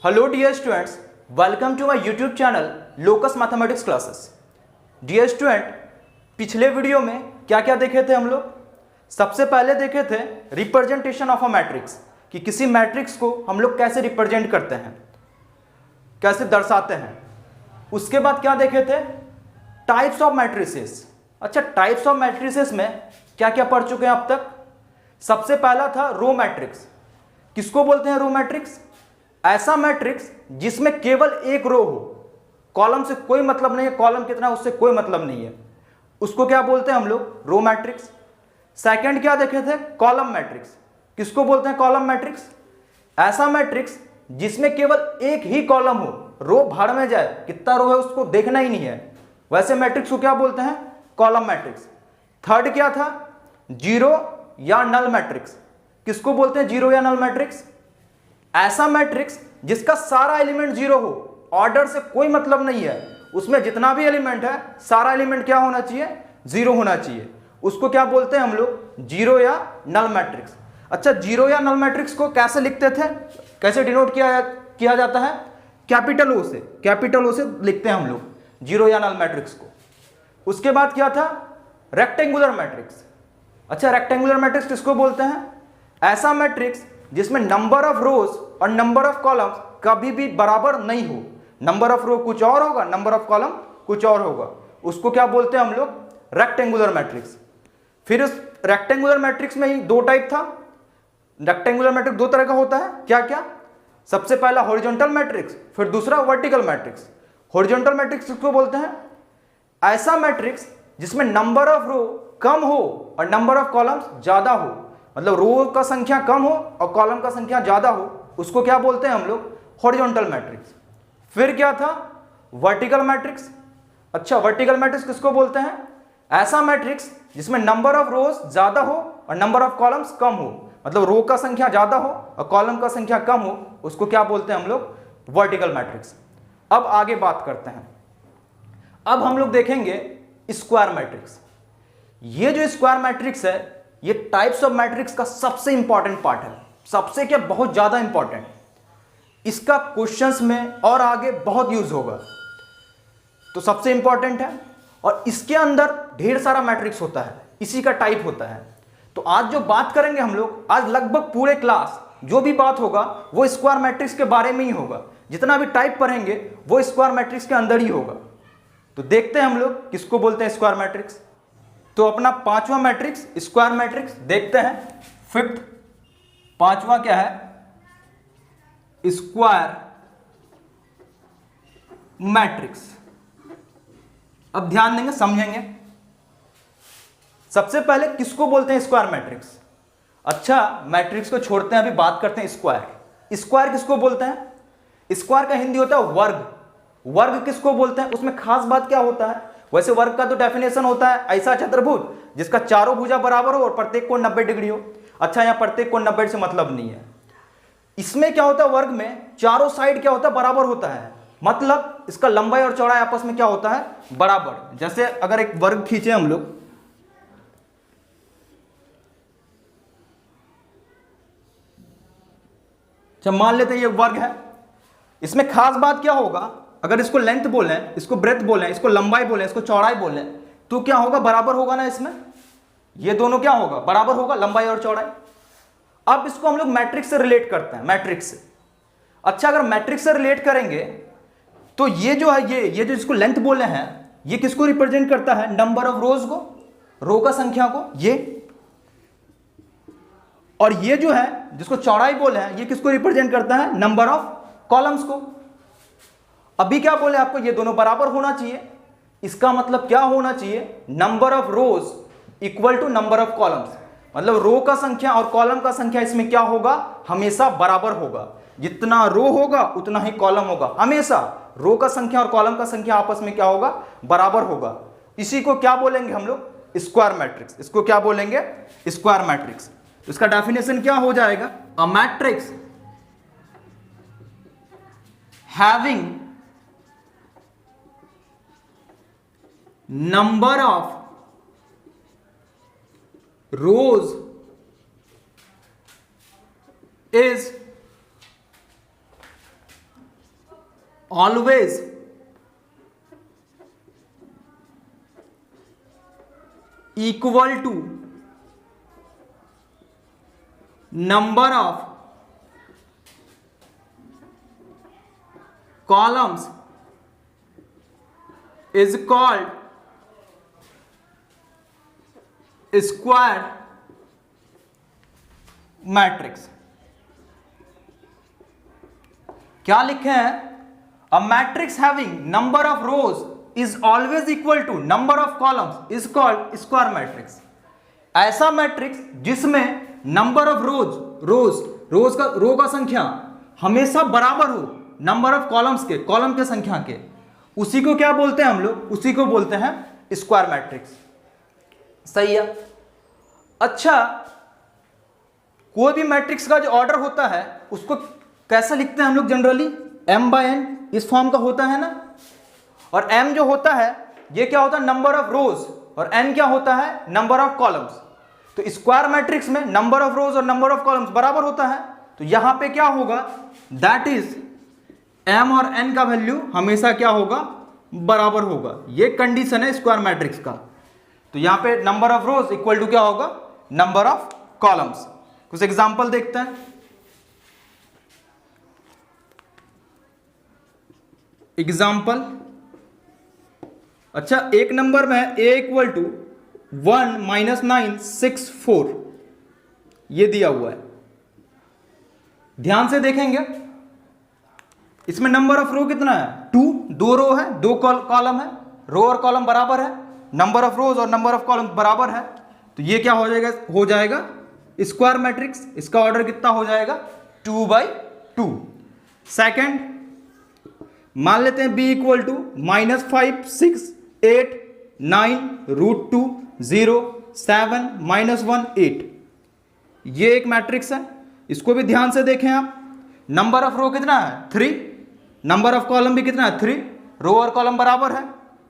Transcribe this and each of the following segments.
Hello dear students, welcome to my YouTube channel Locus mathematics classes. Dear student, पिछले video में क्या क्या देखे थे हम लोग? सबसे पहले देखे थे रिप्रेजेंटेशन ऑफ अ मैट्रिक्स, कि किसी मैट्रिक्स को हम लोग कैसे रिप्रेजेंट करते हैं, कैसे दर्शाते हैं। उसके बाद क्या देखे थे? Types of matrices. अच्छा, टाइप्स ऑफ मैट्रिसेस में क्या क्या पढ़ चुके हैं अब तक? सबसे पहला था रो मैट्रिक्स। किसको बोलते हैं रो मैट्रिक्स? ऐसा मैट्रिक्स जिसमें केवल एक रो हो, कॉलम से कोई मतलब नहीं है, कॉलम कितना उससे कोई मतलब नहीं है, उसको क्या बोलते हैं हम लोग? Row matrix. सेकंड क्या देखे थे? Column matrix. किसको बोलते हैं कॉलम मैट्रिक्स? ऐसा मैट्रिक्स जिसमें केवल एक ही कॉलम हो, रो भाड़ में जाए, कितना रो है उसको देखना ही नहीं है, वैसे मैट्रिक्स को क्या बोलते हैं? Column matrix. थर्ड क्या था? जीरो या नल मैट्रिक्स। किसको बोलते हैं जीरो या नल मैट्रिक्स? ऐसा मैट्रिक्स जिसका सारा एलिमेंट जीरो हो, ऑर्डर से कोई मतलब नहीं है, उसमें जितना भी एलिमेंट है सारा एलिमेंट क्या होना चाहिए? जीरो होना चाहिए। उसको क्या बोलते हैं हम लोग? जीरो या नल मैट्रिक्स। अच्छा, जीरो या नल मैट्रिक्स को कैसे लिखते थे, कैसे डिनोट किया जाता है? कैपिटल ओ से, कैपिटल ओ से लिखते हैं हम लोग जीरो या नल मैट्रिक्स को। उसके बाद क्या था? Rectangular matrix. अच्छा, रेक्टेंगुलर मैट्रिक्स किसको बोलते हैं? ऐसा मैट्रिक्स जिसमें नंबर ऑफ रोज और नंबर ऑफ कॉलम कभी भी बराबर नहीं हो, नंबर ऑफ रो कुछ और होगा, नंबर ऑफ कॉलम कुछ और होगा, उसको क्या बोलते हैं हम लोग? Rectangular matrix. फिर इस रेक्टेंगुलर मैट्रिक्स में ही दो टाइप था। रेक्टेंगुलर मैट्रिक्स दो तरह का होता है, क्या क्या? सबसे पहला हॉरिजॉन्टल मैट्रिक्स, फिर दूसरा वर्टिकल मैट्रिक्स। हॉरिजॉन्टल मैट्रिक्स किसको बोलते हैं? ऐसा मैट्रिक्स जिसमें नंबर ऑफ रो कम हो और नंबर ऑफ कॉलम्स ज्यादा हो, मतलब रो का संख्या कम हो और कॉलम का संख्या ज्यादा हो, उसको क्या बोलते हैं हम लोग? Horizontal matrix. फिर क्या था? Vertical matrix. अच्छा, वर्टिकल मैट्रिक्स किसको बोलते हैं? ऐसा मैट्रिक्स जिसमें नंबर ऑफ रोज ज्यादा हो और नंबर ऑफ कॉलम्स कम हो, मतलब रो का संख्या ज्यादा हो और कॉलम का संख्या कम हो, उसको क्या बोलते हैं हम लोग? Vertical matrix. अब आगे बात करते हैं। अब हम लोग देखेंगे स्क्वायर मैट्रिक्स। ये जो स्क्वायर मैट्रिक्स है, ये टाइप्स ऑफ मैट्रिक्स का सबसे इंपॉर्टेंट पार्ट है, सबसे क्या, बहुत ज्यादा इंपॉर्टेंट। इसका क्वेश्चंस में और आगे बहुत यूज होगा, तो सबसे इंपॉर्टेंट है। और इसके अंदर ढेर सारा मैट्रिक्स होता है, इसी का टाइप होता है। तो आज जो बात करेंगे हम लोग, आज लगभग पूरे क्लास जो भी बात होगा वो स्क्वायर मैट्रिक्स के बारे में ही होगा। जितना भी टाइप पढ़ेंगे वो स्क्वायर मैट्रिक्स के अंदर ही होगा। तो देखते हैं हम लोग किसको बोलते हैं स्क्वायर मैट्रिक्स। तो अपना पांचवा मैट्रिक्स स्क्वायर मैट्रिक्स देखते हैं। फिफ्थ, पांचवा क्या है? Square matrix. अब ध्यान देंगे, समझेंगे। सबसे पहले किसको बोलते हैं स्क्वायर मैट्रिक्स? अच्छा, मैट्रिक्स को छोड़ते हैं, अभी बात करते हैं स्क्वायर। स्क्वायर किसको बोलते हैं? स्क्वायर का हिंदी होता है वर्ग। वर्ग किसको बोलते हैं? उसमें खास बात क्या होता है? वैसे वर्ग का तो डेफिनेशन होता है ऐसा चतुर्भुज जिसका चारों भुजा बराबर हो और प्रत्येक कोण 90 डिग्री हो। अच्छा, यहां प्रत्येक कोण 90 से मतलब नहीं है। इसमें क्या होता है? वर्ग में चारों साइड क्या होता है? बराबर होता है, मतलब इसका लंबाई और चौड़ाई आपस में क्या होता है? बराबर। जैसे अगर एक वर्ग खींचे हम लोग, जब मान लेते हैं ये वर्ग है, इसमें खास बात क्या होगा? अगर इसको लेंथ बोले, इसको ब्रेथ बोले, इसको लंबाई बोले, इसको चौड़ाई बोले, तो क्या होगा? बराबर होगा ना। इसमें ये दोनों क्या होगा? बराबर होगा, लंबाई और चौड़ाई। अब इसको हम लोग मैट्रिक्स से रिलेट करते हैं, मैट्रिक्स से। अच्छा, अगर मैट्रिक्स से रिलेट करेंगे तो ये जो है, ये जो इसको लेंथ बोले हैं, ये किसको रिप्रेजेंट करता है? नंबर ऑफ रोज को, रो का संख्या को, ये। और ये जो है जिसको चौड़ाई बोले हैं, ये किसको रिप्रेजेंट करता है? नंबर ऑफ कॉलम्स को। अभी क्या बोले आपको? ये दोनों बराबर होना चाहिए। इसका मतलब क्या होना चाहिए? Number of rows equal to number of columns, मतलब रो का संख्या और कॉलम का संख्या इसमें क्या होगा? हमेशा बराबर होगा। जितना रो होगा उतना ही कॉलम होगा, हमेशा रो का संख्या और कॉलम का संख्या आपस में क्या होगा? बराबर होगा। इसी को क्या बोलेंगे हम लोग? Square matrix. इसको क्या बोलेंगे? Square matrix. इसका डेफिनेशन क्या हो जाएगा? A matrix having number of rows is always equal to number of columns is called square matrix। क्या लिखे हैं? A matrix having number of rows is always equal to number of columns is called square matrix। ऐसा matrix जिसमें number of रोज का रो का संख्या हमेशा बराबर हो नंबर ऑफ कॉलम्स के, कॉलम के संख्या के, उसी को क्या बोलते हैं हम लोग? उसी को बोलते हैं स्क्वायर मैट्रिक्स। सही है। अच्छा, कोई भी मैट्रिक्स का जो ऑर्डर होता है उसको कैसे लिखते हैं हम लोग? जनरली m/n इस फॉर्म का होता है ना। और m जो होता है ये क्या होता है? नंबर ऑफ रोज, और n क्या होता है? Number of columns. तो स्क्वायर मैट्रिक्स में नंबर ऑफ रोज और नंबर ऑफ कॉलम्स बराबर होता है, तो यहां पे क्या होगा? दैट इज m और n का वैल्यू हमेशा क्या होगा? बराबर होगा। ये कंडीशन है स्क्वायर मैट्रिक्स का। तो यहां पे number of rows equal to क्या होगा? Number of columns. कुछ एग्जांपल देखते हैं। एग्जांपल, अच्छा, एक नंबर में है a इक्वल टू 1 - 9 6 4, ये दिया हुआ है। ध्यान से देखेंगे, इसमें नंबर ऑफ रो कितना है? 2, 2 रो है, 2 कॉलम है, रो और कॉलम बराबर है, नंबर ऑफ रोज और नंबर ऑफ कॉलम बराबर है, तो ये क्या हो जाएगा? हो जाएगा स्क्वायर मैट्रिक्स। इसका ऑर्डर कितना हो जाएगा? 2/2। सेकंड, मान लेते हैं b इक्वल टू -5 6 8 9 √2 0 7 -1 8, ये एक मैट्रिक्स है। इसको भी ध्यान से देखें आप। नंबर ऑफ रो कितना है? 3, नंबर ऑफ कॉलम भी कितना है? 3, रो और कॉलम बराबर है,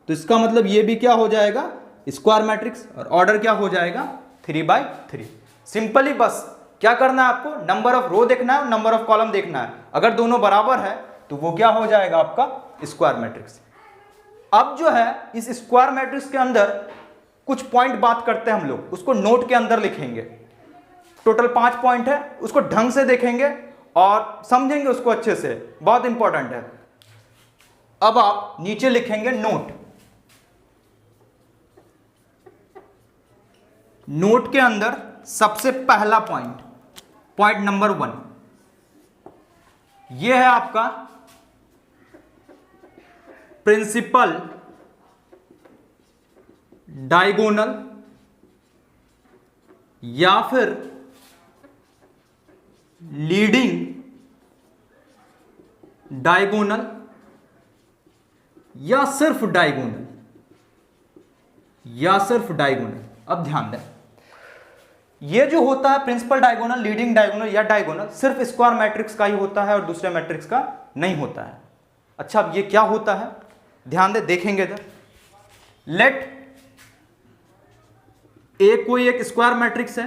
तो इसका मतलब ये भी क्या हो जाएगा? Square matrix. और ऑर्डर क्या हो जाएगा? 3/3। सिंपली बस क्या करना है आपको? नंबर ऑफ रो देखना है, नंबर ऑफ कॉलम देखना है। अगर दोनों बराबर है तो वो क्या हो जाएगा? आपका स्क्वायर मैट्रिक्स। अब जो है इस स्क्वायर मैट्रिक्स के अंदर कुछ पॉइंट बात करते हैं हम लोग, उसको नोट के अंदर लिखेंगे। टोटल 5 पॉइंट है, उसको ढंग से देखेंगे और समझेंगे उसको अच्छे से, बहुत इंपॉर्टेंट है। अब आप नीचे लिखेंगे नोट। नोट के अंदर सबसे पहला पॉइंट, पॉइंट नंबर 1, यह है आपका प्रिंसिपल डायगोनल या फिर लीडिंग डायगोनल या सिर्फ डायगोनल, या सिर्फ डायगोनल। अब ध्यान दें, ये जो होता है प्रिंसिपल डायगोनल, लीडिंग डायगोनल या डायगोनल, सिर्फ स्क्वायर मैट्रिक्स का ही होता है और दूसरे मैट्रिक्स का नहीं होता है। अच्छा, अब ये क्या होता है? ध्यान दे, देखेंगे इधर। लेट ए कोई एक स्क्वायर मैट्रिक्स है,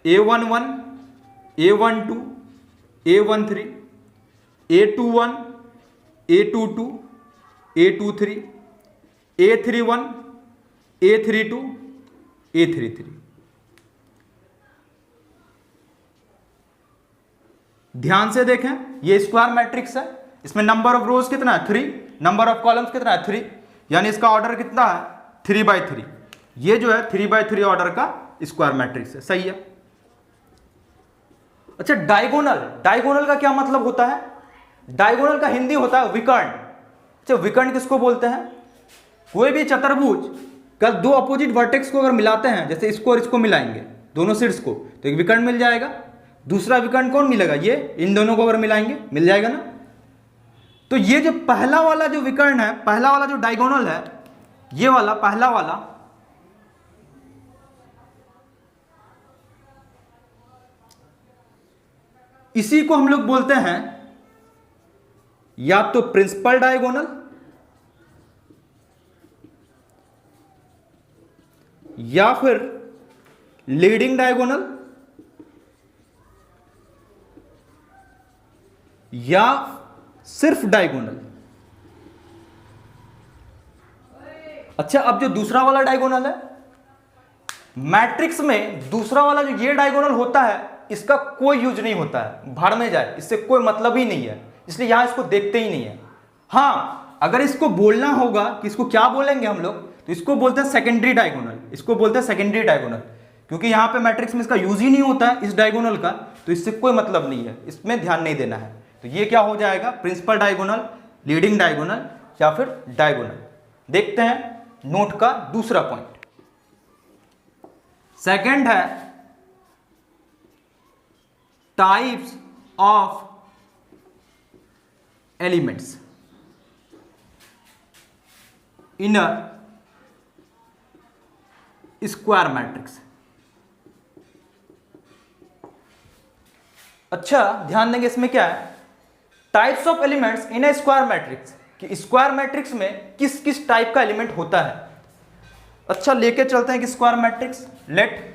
A11 A12 A13 A21 A22 A23 A31 A32 A33। ध्यान से देखें, ये स्क्वायर मैट्रिक्स है। इसमें नंबर ऑफ रोज कितना है? 3, नंबर ऑफ कॉलम्स कितना है? 3, यानी इसका ऑर्डर कितना है? 3/3। ये जो है 3/3 ऑर्डर का स्क्वायर मैट्रिक्स है। सही है। अच्छा, डायगोनल, डायगोनल का क्या मतलब होता है? डायगोनल का हिंदी होता है विकर्ण। अच्छा, विकर्ण किसको बोलते हैं? कोई भी चतुर्भुज का 2 अपोजिट वर्टेक्स को अगर मिलाते हैं, जैसे इसको और इसको मिलाएंगे, दोनों सिर्स को, तो एक विकर्ण मिल जाएगा। दूसरा विकर्ण कौन मिलेगा? ये, इन दोनों को अगर मिलाएंगे मिल जाएगा ना। तो ये जो पहला वाला जो विकर्ण है, पहला वाला जो डायगोनल है, ये वाला पहला वाला, इसी को हम लोग बोलते हैं या तो प्रिंसिपल डायगोनल या फिर लीडिंग डायगोनल या सिर्फ डायगोनल। अच्छा, अब जो दूसरा वाला डायगोनल है, मैट्रिक्स में दूसरा वाला जो ये डायगोनल होता है, इसका कोई यूज नहीं होता है, भाड़ में जाए, इससे कोई मतलब ही नहीं है, इसलिए यहां इसको देखते ही नहीं है। हाँ, अगर इसको बोलना होगा कि इसको क्या बोलेंगे हम लोग, तो इसको बोलते हैं सेकेंडरी डायगोनल, इसको बोलते हैं सेकेंडरी डायगोनल, क्योंकि यहां पे मैट्रिक्स में इसका यूज ही नहीं होता है इस डायगोनल का, तो इससे कोई मतलब नहीं है, इसमें ध्यान नहीं देना है। तो ये क्या हो जाएगा, प्रिंसिपल डायगोनल, लीडिंग डायगोनल या फिर डायगोनल। देखते हैं नोट का दूसरा पॉइंट। सेकंड है types of elements in a square matrix. अच्छा, ध्यान देंगे इसमें क्या है, types of elements in a square matrix, कि स्क्वायर मैट्रिक्स में किस किस टाइप का एलिमेंट होता है। अच्छा, लेके चलते हैं कि square matrix, let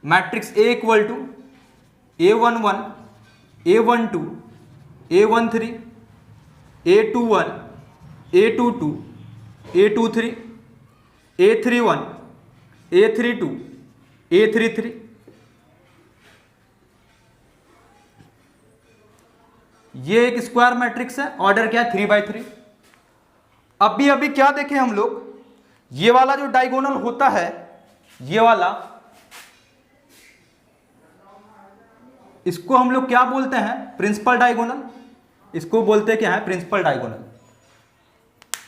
matrix A equal to A11, A12, A13, A21, A22, A23, A31, A32, A33। ये एक स्क्वायर मैट्रिक्स है, ऑर्डर क्या है 3/3। अभी क्या देखें हम लोग, ये वाला जो डायगोनल होता है, ये वाला, इसको हम लोग क्या बोलते हैं, प्रिंसिपल डायगोनल, इसको बोलते हैं क्या है, प्रिंसिपल डायगोनल।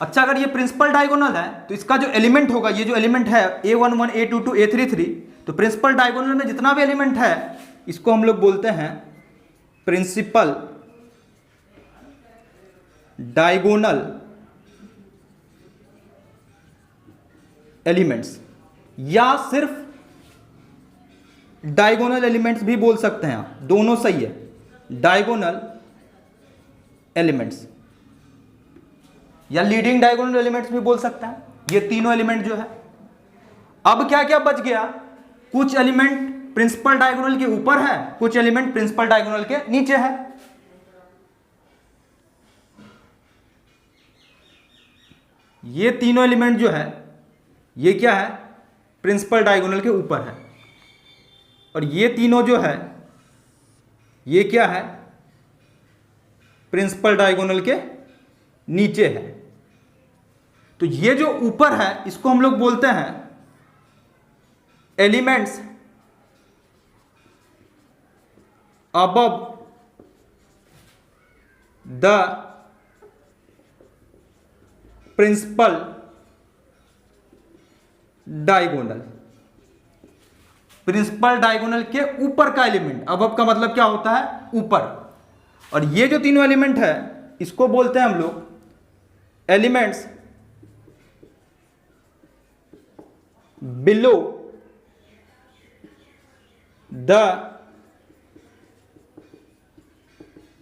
अच्छा, अगर ये प्रिंसिपल डायगोनल है तो इसका जो एलिमेंट होगा, ये जो एलिमेंट है A11, A22, A33, तो प्रिंसिपल डायगोनल में जितना भी एलिमेंट है इसको हम लोग बोलते हैं प्रिंसिपल डायगोनल एलिमेंट्स, या सिर्फ डायगोनल एलिमेंट्स भी बोल सकते हैं आप, दोनों सही है, डायगोनल एलिमेंट्स या लीडिंग डायगोनल एलिमेंट्स भी बोल सकते हैं। ये तीनों एलिमेंट जो है, अब क्या क्या बच गया, कुछ एलिमेंट प्रिंसिपल डायगोनल के ऊपर है, कुछ एलिमेंट प्रिंसिपल डायगोनल के नीचे है। ये तीनों एलिमेंट जो है, ये क्या है, प्रिंसिपल डायगोनल के ऊपर है, और ये तीनों जो है, ये क्या है, प्रिंसिपल डायगोनल के नीचे है। तो ये जो ऊपर है इसको हम लोग बोलते हैं elements above the principal diagonal. Principal diagonal के ऊपर का एलिमेंट, अबव का मतलब क्या होता है, ऊपर। और ये जो तीनों एलिमेंट है इसको बोलते हैं हम लोग elements below the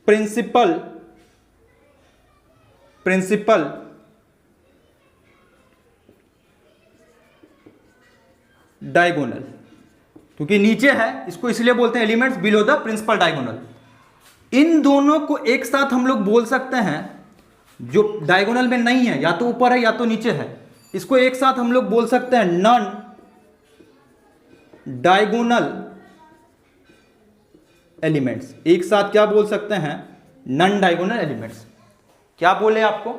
principal diagonal, क्योंकि नीचे है इसको इसलिए बोलते हैं elements below the principal diagonal. इन दोनों को एक साथ हम लोग बोल सकते हैं, जो डायगोनल में नहीं है, या तो ऊपर है या तो नीचे है, इसको एक साथ हम लोग बोल सकते हैं नॉन डायगोनल एलिमेंट्स। एक साथ क्या बोल सकते हैं, नॉन डायगोनल एलिमेंट्स। क्या बोले आपको,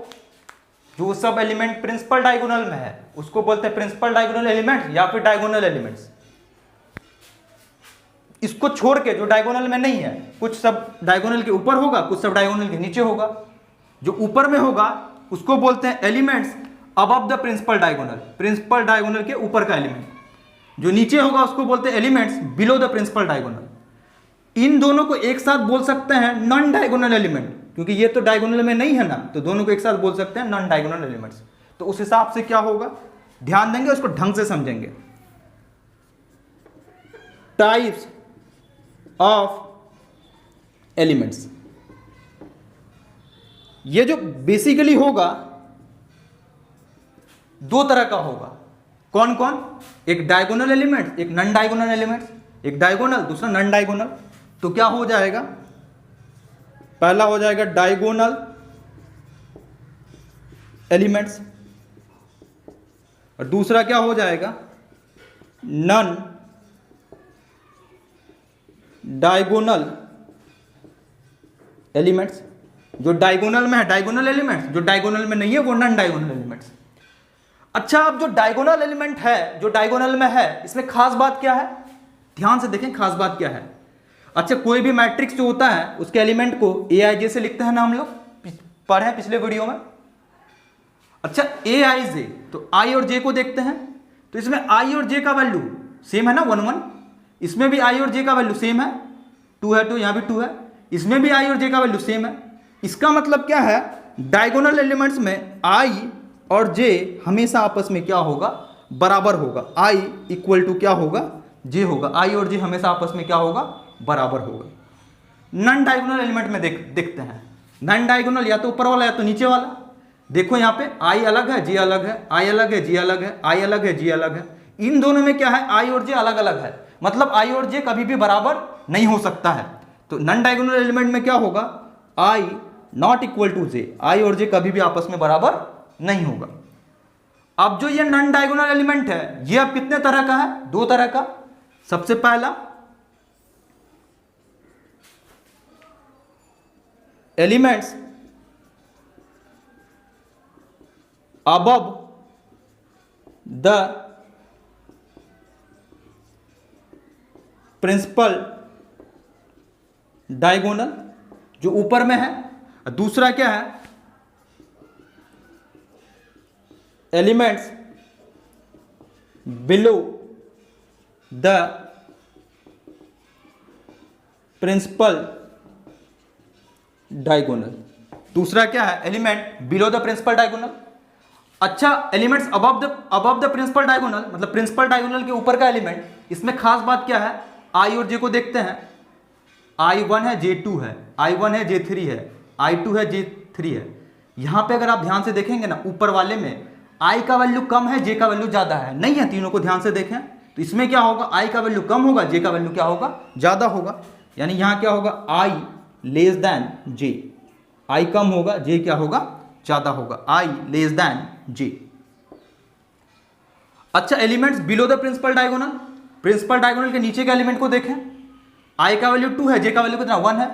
जो सब एलिमेंट प्रिंसिपल डायगोनल में है उसको बोलते हैं प्रिंसिपल डायगोनल एलिमेंट या फिर डायगोनल एलिमेंट्स। इसको छोड़ के जो डायगोनल में नहीं है, कुछ सब डायगोनल के ऊपर होगा, कुछ सब डायगोनल के नीचे होगा। जो ऊपर में होगा उसको बोलते हैं elements above the principal diagonal, principal diagonal के ऊपर का एलिमेंट। जो नीचे होगा उसको बोलते हैं elements below the principal diagonal. इन दोनों को एक साथ बोल सकते हैं नॉन डायगोनल एलिमेंट, क्योंकि ये तो डायगोनल में नहीं है ना, तो दोनों को एक साथ बोल सकते हैं नॉन डायगोनल एलिमेंट्स। तो उस हिसाब से क्या होगा, ध्यान देंगे, उसको ढंग से समझेंगे। टाइप्स ऑफ एलिमेंट्स, ये जो बेसिकली होगा दो तरह का होगा। कौन कौन, एक डायगोनल एलिमेंट, एक नॉन डायगोनल एलिमेंट। एक डायगोनल, दूसरा नॉन डायगोनल। तो क्या हो जाएगा, पहला हो जाएगा डायगोनल एलिमेंट्स और दूसरा क्या हो जाएगा, नॉन डायगोनल एलिमेंट्स। जो डायगोनल में है डायगोनल एलिमेंट्स, जो डायगोनल में नहीं है वो नॉन डायगोनल एलिमेंट्स। अच्छा, अब जो डायगोनल एलिमेंट है, जो डायगोनल में है, इसमें खास बात क्या है, ध्यान से देखें खास बात क्या है। अच्छा, कोई भी मैट्रिक्स जो होता है उसके एलिमेंट को AIJ से लिखते हैं ना, हम लोग पढ़े हैं पिछले वीडियो में। अच्छा, AIJ, तो I और J को देखते हैं, तो इसमें I और J का वैल्यू सेम है ना, 1 1। इसमें भी I और J का वैल्यू सेम है, 2 है, तो यहां भी 2 है। इसमें भी I और J का वैल्यू सेम है। इसका मतलब क्या है, डायगोनल एलिमेंट्स में I और J हमेशा आपस में क्या होगा, बराबर होगा। I इक्वल टू क्या होगा, J होगा। I और J हमेशा आपस में क्या होगा, बराबर होगा। नॉन डायगोनल एलिमेंट में देखते हैं। नॉन डायगोनल या तो ऊपर वाला या तो नीचे वाला। देखो यहाँ पे I अलग है, J अलग है, I अलग है, J अलग है, I अलग है, J अलग है। इन दोनों में क्या है, I और J अलग अलग है, मतलब I और J कभी भी बराबर नहीं हो सकता है। तो नॉन डायगोनल एलिमेंट में क्या होगा, I not equal to J, I और J कभी भी आपस में बराबर नहीं होगा। अब जो ये नॉन डायगोनल एलिमेंट है, ये अब कितने तरह का है, 2 तरह का। सबसे पहला elements above the principal diagonal, जो ऊपर में है। दूसरा क्या है, elements below the principal diagonal. दूसरा क्या है, element below the principal diagonal. अच्छा, elements above the principal diagonal, मतलब प्रिंसिपल डायगोनल के ऊपर का एलिमेंट। इसमें खास बात क्या है, I और J को देखते हैं। I1 है, J2 है, I1 है, J3 है, I2 है, J3 है। यहां पे अगर आप ध्यान से देखेंगे ना, ऊपर वाले में I का वैल्यू कम है, J का वैल्यू ज्यादा है, नहीं है, तीनों को ध्यान से देखें तो इसमें क्या होगा, I का वैल्यू कम होगा, J का वैल्यू क्या होगा, ज्यादा होगा। यानी यहां क्या होगा, I less than J, I कम होगा, J क्या होगा, ज्यादा होगा, I लेस देन J। अच्छा, elements below the principal diagonal, principal diagonal के नीचे के एलिमेंट को देखें। I का वैल्यू 2 है, J का वैल्यू कितना, 1 है,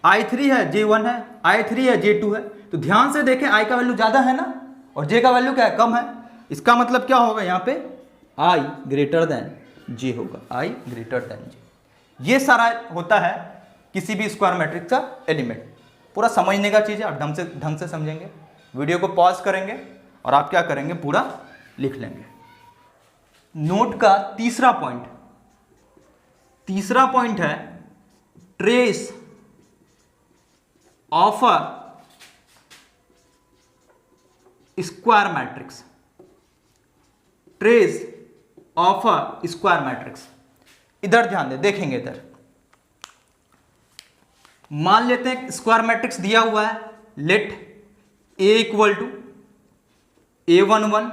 I3 है, J1 है, I3 है, J2 है। तो ध्यान से देखें, I का वैल्यू ज्यादा है ना, और J का वैल्यू क्या है, कम है। इसका मतलब क्या होगा, यहाँ पे I ग्रेटर देन J होगा, I ग्रेटर देन J। ये सारा होता है किसी भी स्क्वायर मैट्रिक्स का एलिमेंट। पूरा समझने का चीज़ है, आप ढंग से समझेंगे। वीडियो को पॉज करेंगे और आप क्या करेंगे, पूरा लिख लेंगे। नोट का तीसरा पॉइंट है trace of a square matrix. Trace of a square matrix, इधर ध्यान दें, देखेंगे इधर। मान लेते हैं स्क्वायर मैट्रिक्स दिया हुआ है, late A equal to A11,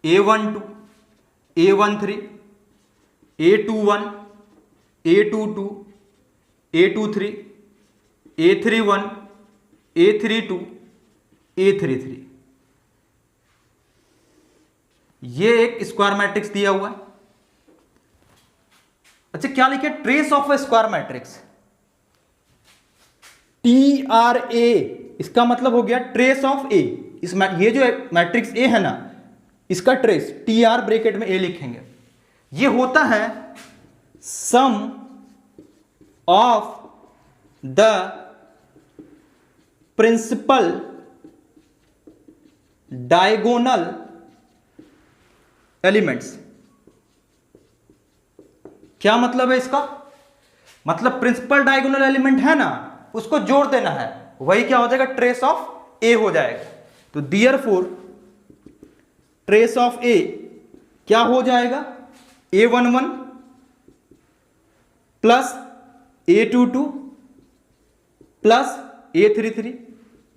A12, A13, A21, A22, A23, A31, A32, A33। ये एक स्क्वायर मैट्रिक्स दिया हुआ है। अच्छा, क्या लिखे, trace of A square matrix, TRA। इसका मतलब हो गया ट्रेस ऑफ ए। ये जो मैट्रिक्स ए है ना, इसका ट्रेस TR ब्रैकेट में A लिखेंगे। ये होता है sum of the principal diagonal elements. क्या मतलब है इसका, मतलब प्रिंसिपल डायगोनल एलिमेंट है ना, उसको जोड़ देना है, वही क्या हो जाएगा, ट्रेस ऑफ ए हो जाएगा। तो देयरफॉर ट्रेस ऑफ ए क्या हो जाएगा, A11 plus A22 plus A33।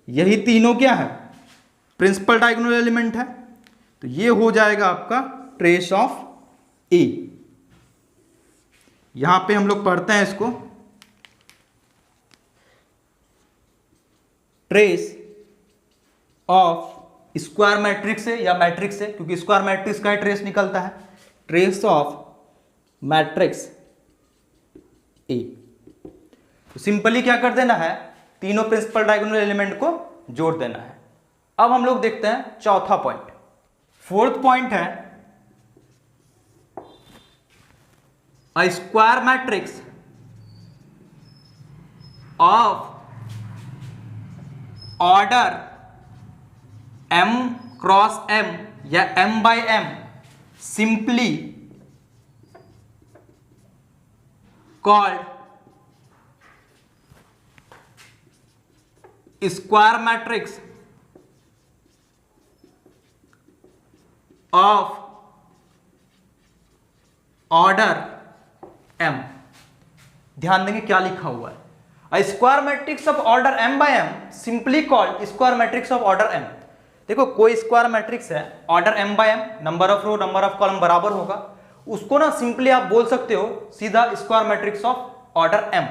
यही तीनों क्या है, प्रिंसिपल डायगोनल एलिमेंट है। तो ये हो जाएगा आपका ट्रेस ऑफ ए। यहां पे हम लोग पढ़ते हैं इसको, ट्रेस ऑफ स्क्वायर मैट्रिक्स से या मैट्रिक्स से, क्योंकि स्क्वायर मैट्रिक्स का ही ट्रेस निकलता है, ट्रेस ऑफ मैट्रिक्स ए। तो सिंपली क्या कर देना है, तीनों प्रिंसिपल डायगोनल एलिमेंट को जोड़ देना है। अब हम लोग देखते हैं चौथा पॉइंट। फोर्थ पॉइंट है a square matrix of order m cross m या m by m simply called square matrix of order m। ध्यान देंगे क्या लिखा हुआ है, a square matrix of order m by m simply called square matrix of order m। देखो कोई square matrix है, order m by m, number of row number of column बराबर होगा, उसको ना सिंपली आप बोल सकते हो सीधा square matrix of order m।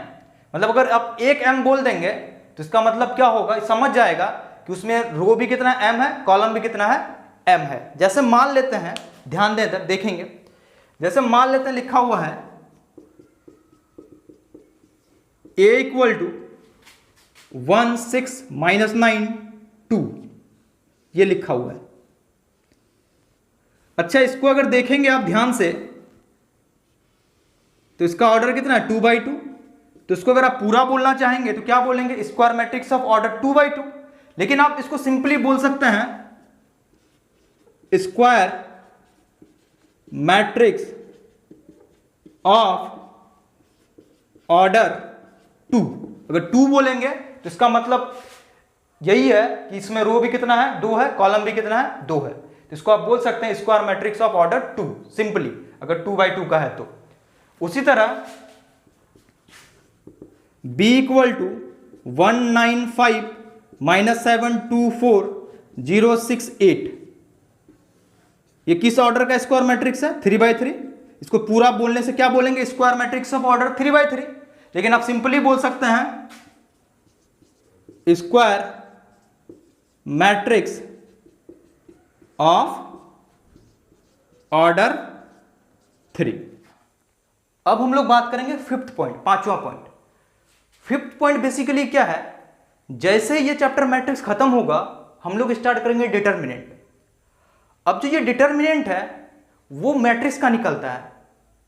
मतलब अगर आप एक m बोल देंगे तो इसका मतलब क्या होगा, समझ जाएगा कि उसमें रो भी कितना m है, कॉलम भी कितना है m है। जैसे मान लेते हैं, ध्यान दें देखेंगे, जैसे मान लेते हैं लिखा हुआ है a इक्वल टू 1 6 माइनस 9 2, ये लिखा हुआ है। अच्छा इसको अगर देखेंगे आप ध्यान से तो इसका ऑर्डर कितना है 2 by 2। तो इसको अगर आप पूरा बोलना चाहेंगे तो क्या बोलेंगे, square matrix of order 2 by 2। लेकिन आप इसको सिंपली बोल सकते हैं स्क्वायर मैट्रिक्स ऑफ ऑर्डर 2। अगर 2 बोलेंगे तो इसका मतलब यही है कि इसमें रो भी कितना है 2 है, कॉलम भी कितना है 2 है। तो इसको आप बोल सकते हैं square matrix of order 2 simply, अगर 2 by 2 का है तो। उसी तरह b इक्वल टू 195 माइनस 7 2 4 0 6 8, ये किस ऑर्डर का स्क्वायर मैट्रिक्स है 3 by 3। इसको पूरा बोलने से क्या बोलेंगे, square matrix of order 3 by 3। लेकिन आप सिंपली बोल सकते हैं स्क्वायर मैट्रिक्स ऑफ ऑर्डर 3। अब हम लोग बात करेंगे फिफ्थ पॉइंट, पांचवा पॉइंट। फिफ्थ पॉइंट बेसिकली क्या है, जैसे ये चैप्टर मैट्रिक्स खत्म होगा हम लोग स्टार्ट करेंगे डिटर्मिनेंट। अब जो ये डिटर्मिनेंट है वो मैट्रिक्स का निकलता है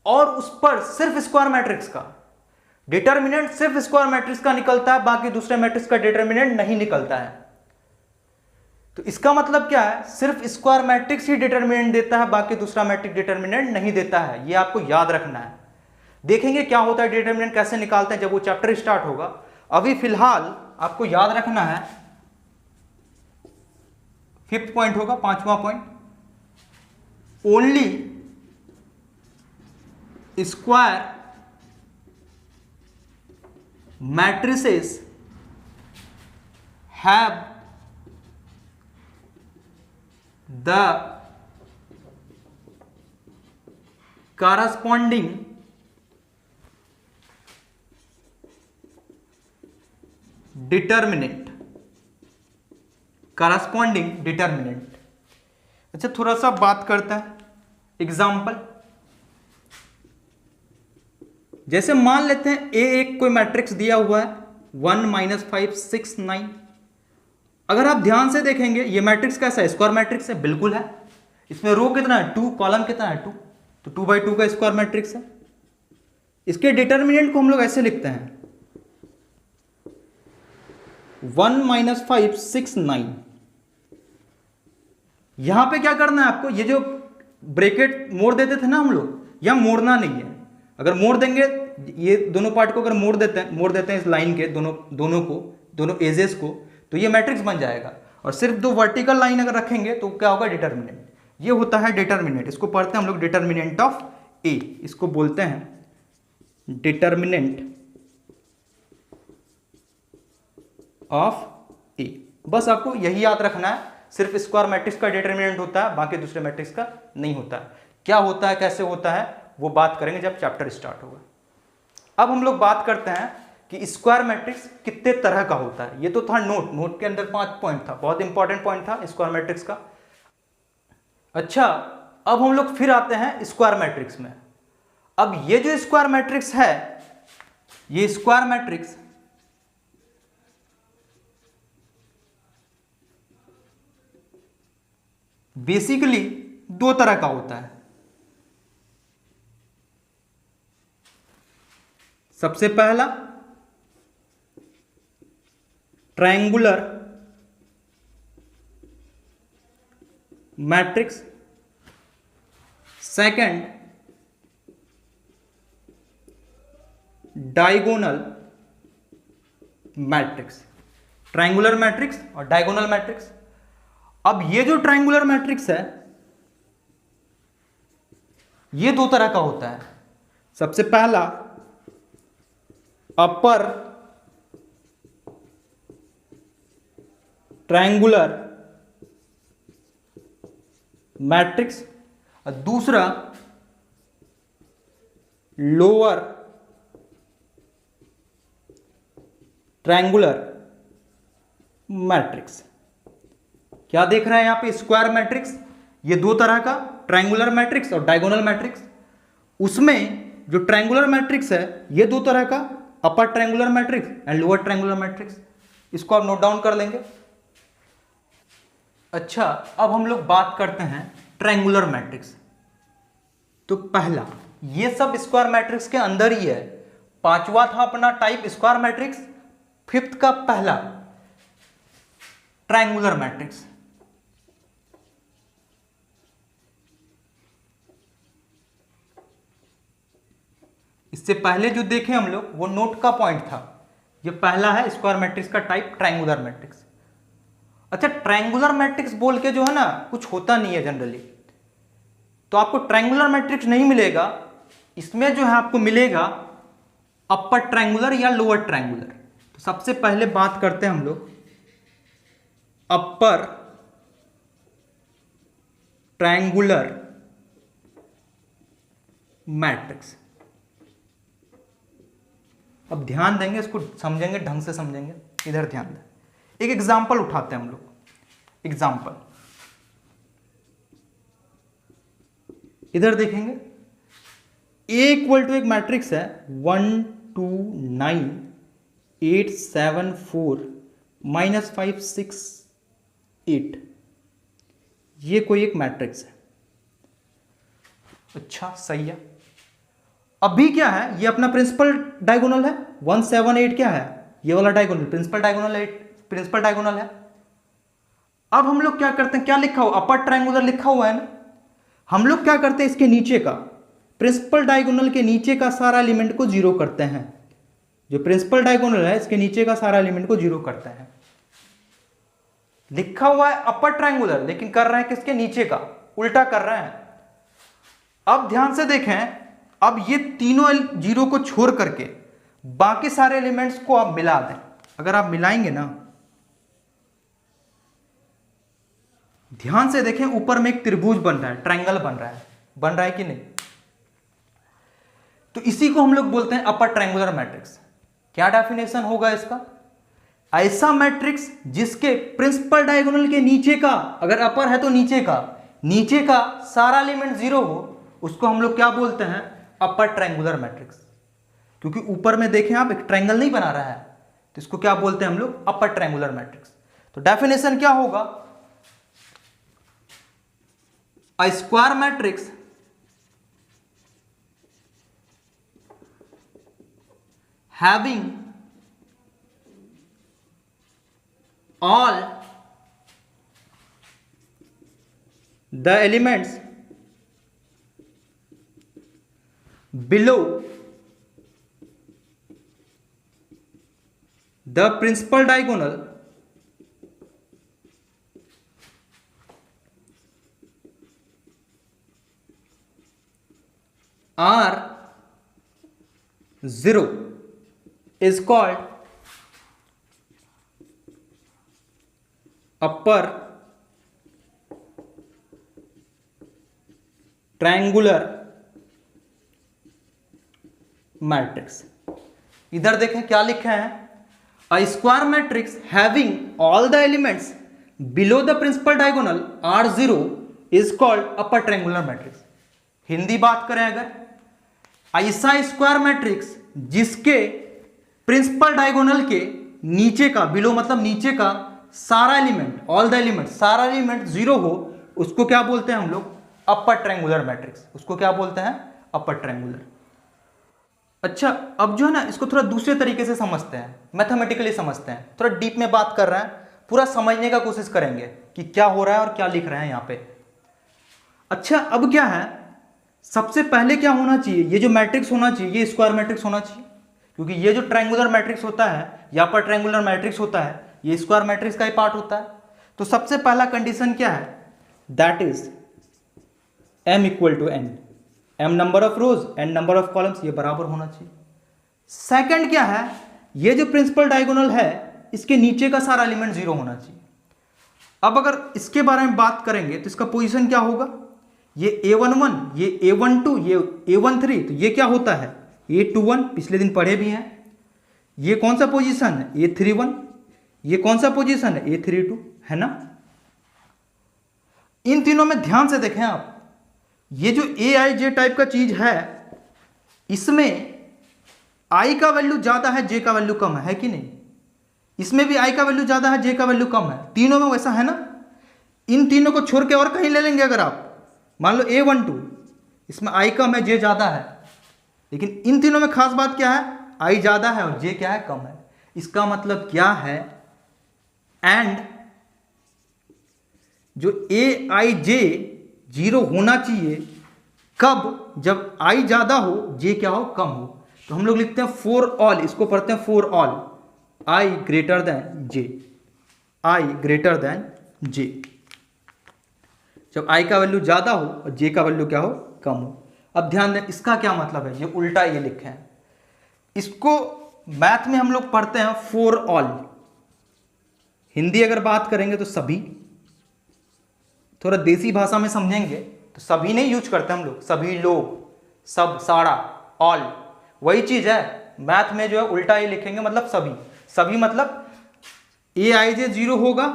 और उस पर सिर्फ स्क्वायर मैट्रिक्स का। डिटर्मिनेंट सिर्फ स्क्वायर मैट्रिक्स का निकलता है, बाकी दूसरे मैट्रिक्स का डिटर्मिनेंट नहीं निकलता है। तो इसका मतलब क्या है, सिर्फ स्क्वायर मैट्रिक्स ही डिटर्मिनेंट देता है, बाकी दूसरा मैट्रिक्स डिटर्मिनेंट नहीं देता है। ये आपको याद रखना है। देखेंगे क्या होता है, डिटर्मिनेंट कैसे निकालते हैं जब वो चैप्टर स्टार्ट होगा। अभी फिलहाल आपको याद रखना है, फिफ्थ पॉइंट होगा, पांचवा point, only square matrices have the corresponding determinant। अच्छा थोड़ा सा बात करते हैं एग्जाम्पल। जैसे मान लेते हैं ए एक कोई मैट्रिक्स दिया हुआ है 1 - 5 6 9। अगर आप ध्यान से देखेंगे ये मैट्रिक्स कैसा है, स्क्वायर मैट्रिक्स है, बिल्कुल है। इसमें रो कितना है 2, कॉलम कितना है 2, तो 2 by 2 का स्क्वायर मैट्रिक्स है। इसके डिटर्मिनेंट को हम लोग ऐसे लिखते हैं 1 - 5 6 9। यहां पे क्या करना है आपको, ये जो ब्रैकेट मोड़ देते थे ना हम लोग, यहां मोड़ना नहीं है। अगर मोड़ देंगे, ये दोनों पार्ट को अगर मोड़ देते हैं इस लाइन के दोनों एजेस को, तो ये मैट्रिक्स बन जाएगा। और सिर्फ 2 वर्टिकल लाइन अगर रखेंगे तो क्या होगा, डिटर्मिनेंट। ये होता है डिटर्मिनेंट। इसको पढ़ते हैं हम लोग डिटर्मिनेंट ऑफ ए, इसको बोलते हैं डिटर्मिनेंट ऑफ ए। बस आपको यही याद रखना है, सिर्फ स्क्वायर मैट्रिक्स का डिटर्मिनेंट होता है, बाकी दूसरे मैट्रिक्स का नहीं होता है। क्या होता है, कैसे होता है, वो बात करेंगे जब चैप्टर स्टार्ट होगा। अब हम लोग बात करते हैं कि स्क्वायर मैट्रिक्स कितने तरह का होता है। ये तो था नोट के अंदर 5 पॉइंट था, बहुत इंपॉर्टेंट पॉइंट था स्क्वायर मैट्रिक्स का। अच्छा, अब हम लोग फिर आते हैं स्क्वायर मैट्रिक्स में। अब ये जो स्क्वायर मैट्रिक्स है, ये स्क्वायर मैट्रिक्स बेसिकली दो तरह का होता है। सबसे पहला triangular matrix, second diagonal matrix. Triangular matrix और डायगोनल मैट्रिक्स। अब ये जो ट्रायंगुलर मैट्रिक्स है, ये दो तरह का होता है। सबसे पहला अपर ट्रायंगुलर मैट्रिक्स और दूसरा लोअर ट्रायंगुलर मैट्रिक्स। क्या देख रहे हैं यहां पे? स्क्वायर मैट्रिक्स, ये दो तरह का, ट्रायंगुलर मैट्रिक्स और डायगोनल मैट्रिक्स। उसमें जो ट्रायंगुलर मैट्रिक्स है, ये दो तरह का, अपर triangular matrix and lower triangular matrix. इसको आप नोट डाउन कर लेंगे। अच्छा, अब हम लोग बात करते हैं ट्रायंगुलर मैट्रिक्स। तो पहला, ये सब स्क्वायर मैट्रिक्स के अंदर ही है। पांचवा था अपना टाइप स्क्वायर मैट्रिक्स, फिफ्थ का पहला ट्रायंगुलर मैट्रिक्स। इससे पहले जो देखे हम लोग वो नोट का पॉइंट था। ये पहला है स्क्वायर मैट्रिक्स का टाइप, ट्रायंगुलर मैट्रिक्स। अच्छा, ट्रायंगुलर मैट्रिक्स बोल के जो है ना, कुछ होता नहीं है जनरली। तो आपको ट्रायंगुलर मैट्रिक्स नहीं मिलेगा, इसमें जो है आपको मिलेगा अपर ट्रायंगुलर या लोअर ट्रायंगुलर। तो सबसे पहले बात करते हैं हम लोग अपर ट्रायंगुलर मैट्रिक्स। अब ध्यान देंगे, इसको समझेंगे, ढंग से समझेंगे। इधर ध्यान दें। एक एग्जाम्पल उठाते हैं हम लोग। एग्जाम्पल इधर देखेंगे। ए इक्वल टू एक मैट्रिक्स है 1 2 9 8 7 4 -5 6 8। ये कोई एक मैट्रिक्स है। अच्छा, सही है। अभी क्या है, ये अपना प्रिंसिपल डायगोनल है। 1 7 8 क्या है? ये वाला डायगोनल प्रिंसिपल डायगोनल है। अब हम लोग क्या करते हैं, क्या लिखा हुआ, अपर ट्रायंगुलर लिखा हुआ है ना। हम लोग क्या करते हैं, इसके नीचे का, प्रिंसिपल डायगोनल के नीचे का सारा एलिमेंट को जीरो करते हैं। जो प्रिंसिपल डायगोनल है, इसके नीचे का सारा एलिमेंट को जीरो करते हैं। लिखा हुआ है अपर ट्रायंगुलर, लेकिन कर रहे हैं किसके? नीचे का, उल्टा कर रहे हैं। अब ध्यान से देखें, अब ये तीनों जीरो को छोड़ करके बाकी सारे एलिमेंट्स को आप मिला दें। अगर आप मिलाएंगे ना, ध्यान से देखें, ऊपर में एक त्रिभुज बन रहा है, ट्रायंगल बन रहा है कि नहीं? तो इसी को हम लोग बोलते हैं अपर ट्रायंगुलर मैट्रिक्स। क्या डेफिनेशन होगा इसका? ऐसा मैट्रिक्स जिसके प्रिंसिपल डायगोनल के नीचे का, अगर अपर है तो नीचे का सारा एलिमेंट जीरो हो, उसको हम लोग क्या बोलते हैं? अपर ट्रायंगुलर मैट्रिक्स। क्योंकि ऊपर में देखें आप, एक ट्रायंगल नहीं बना रहा है, तो इसको क्या बोलते हैं हम लोग? अपर ट्रायंगुलर मैट्रिक्स। तो डेफिनेशन क्या होगा? अ square matrix having all the elements below the principal diagonal are 0 is called upper triangular matrix. इधर देखें क्या लिखे हैं, a square matrix having all the elements below the principal diagonal are zero is called upper triangular matrix. Hindi बात करें अगर, ऐसा square matrix जिसके प्रिंसिपल डायगोनल के नीचे का, बिलो मतलब नीचे का सारा एलिमेंट, ऑल द एलिमेंट, सारा एलिमेंट जीरो हो, उसको क्या बोलते हैं हम लोग, अपर ट्रायंगुलर मैट्रिक्स। उसको क्या बोलते हैं, अपर ट्रायंगुलर। अच्छा, अब जो है ना इसको थोड़ा दूसरे तरीके से समझते हैं, मैथमेटिकली समझते हैं, थोड़ा डीप में बात कर रहे हैं, पूरा समझने का कोशिश करेंगे कि क्या हो रहा है और क्या लिख रहे हैं यहाँ पे। अच्छा, अब क्या है, सबसे पहले क्या होना चाहिए, ये जो मैट्रिक्स होना चाहिए ये स्क्वायर मैट्रिक्स होना चाहिए, क्योंकि ये जो ट्रायंगुलर मैट्रिक्स होता है या पर ट्रायंगुलर मैट्रिक्स होता है ये स्क्वायर मैट्रिक्स का ही पार्ट होता है। तो सबसे पहला कंडीशन क्या है, that is m equal to n, m number of rows n number of columns, ये बराबर होना चाहिए। सेकंड क्या है, ये जो प्रिंसिपल डायगोनल है इसके नीचे का सारा एलिमेंट जीरो होना चाहिए। अब अगर इसके बारे में बात करेंगे तो इसका पोजीशन क्या होगा, ये a11, ये a12, ये a13, तो ये क्या होता है a21, पिछले दिन पढ़े भी हैं। ये कौन सा पोजीशन है a31, ये कौन सा पोजीशन है a32, है ना। इन तीनों में ध्यान से देखें आप, ये जो aij टाइप का चीज है इसमें i का वैल्यू ज्यादा है, j का वैल्यू कम है कि नहीं। इसमें भी i का वैल्यू ज्यादा है, j का वैल्यू कम है, तीनों में वैसा है ना। इन तीनों को छोड़ के और कहीं ले लेंगे अगर आप, मान लो a12, इसमें i कम है, j ज्यादा है, लेकिन इन तीनों में खास बात क्या है, i ज्यादा है और j क्या है, कम है। इसका मतलब क्या है, एंड जो aij जीरो होना चाहिए कब, जब i ज्यादा हो j क्या हो, कम हो। तो हम लोग लिखते हैं फॉर ऑल, इसको पढ़ते हैं for all i greater than j, i greater than j, जब i का वैल्यू ज्यादा हो और j का वैल्यू क्या हो, कम हो। अब ध्यान दें, इसका क्या मतलब है, ये उल्टा ये लिखे हैं, इसको मैथ में हम लोग पढ़ते हैं फॉर ऑल, हिंदी अगर बात करेंगे तो सभी, थोड़ा देसी भाषा में समझेंगे तो सभी नहीं यूज करते हम लोग, सभी लोग, सब, सारा, ऑल, वही चीज है। मैथ में जो है उल्टा ये लिखेंगे, मतलब सभी, सभी मतलब aij जीरो होगा,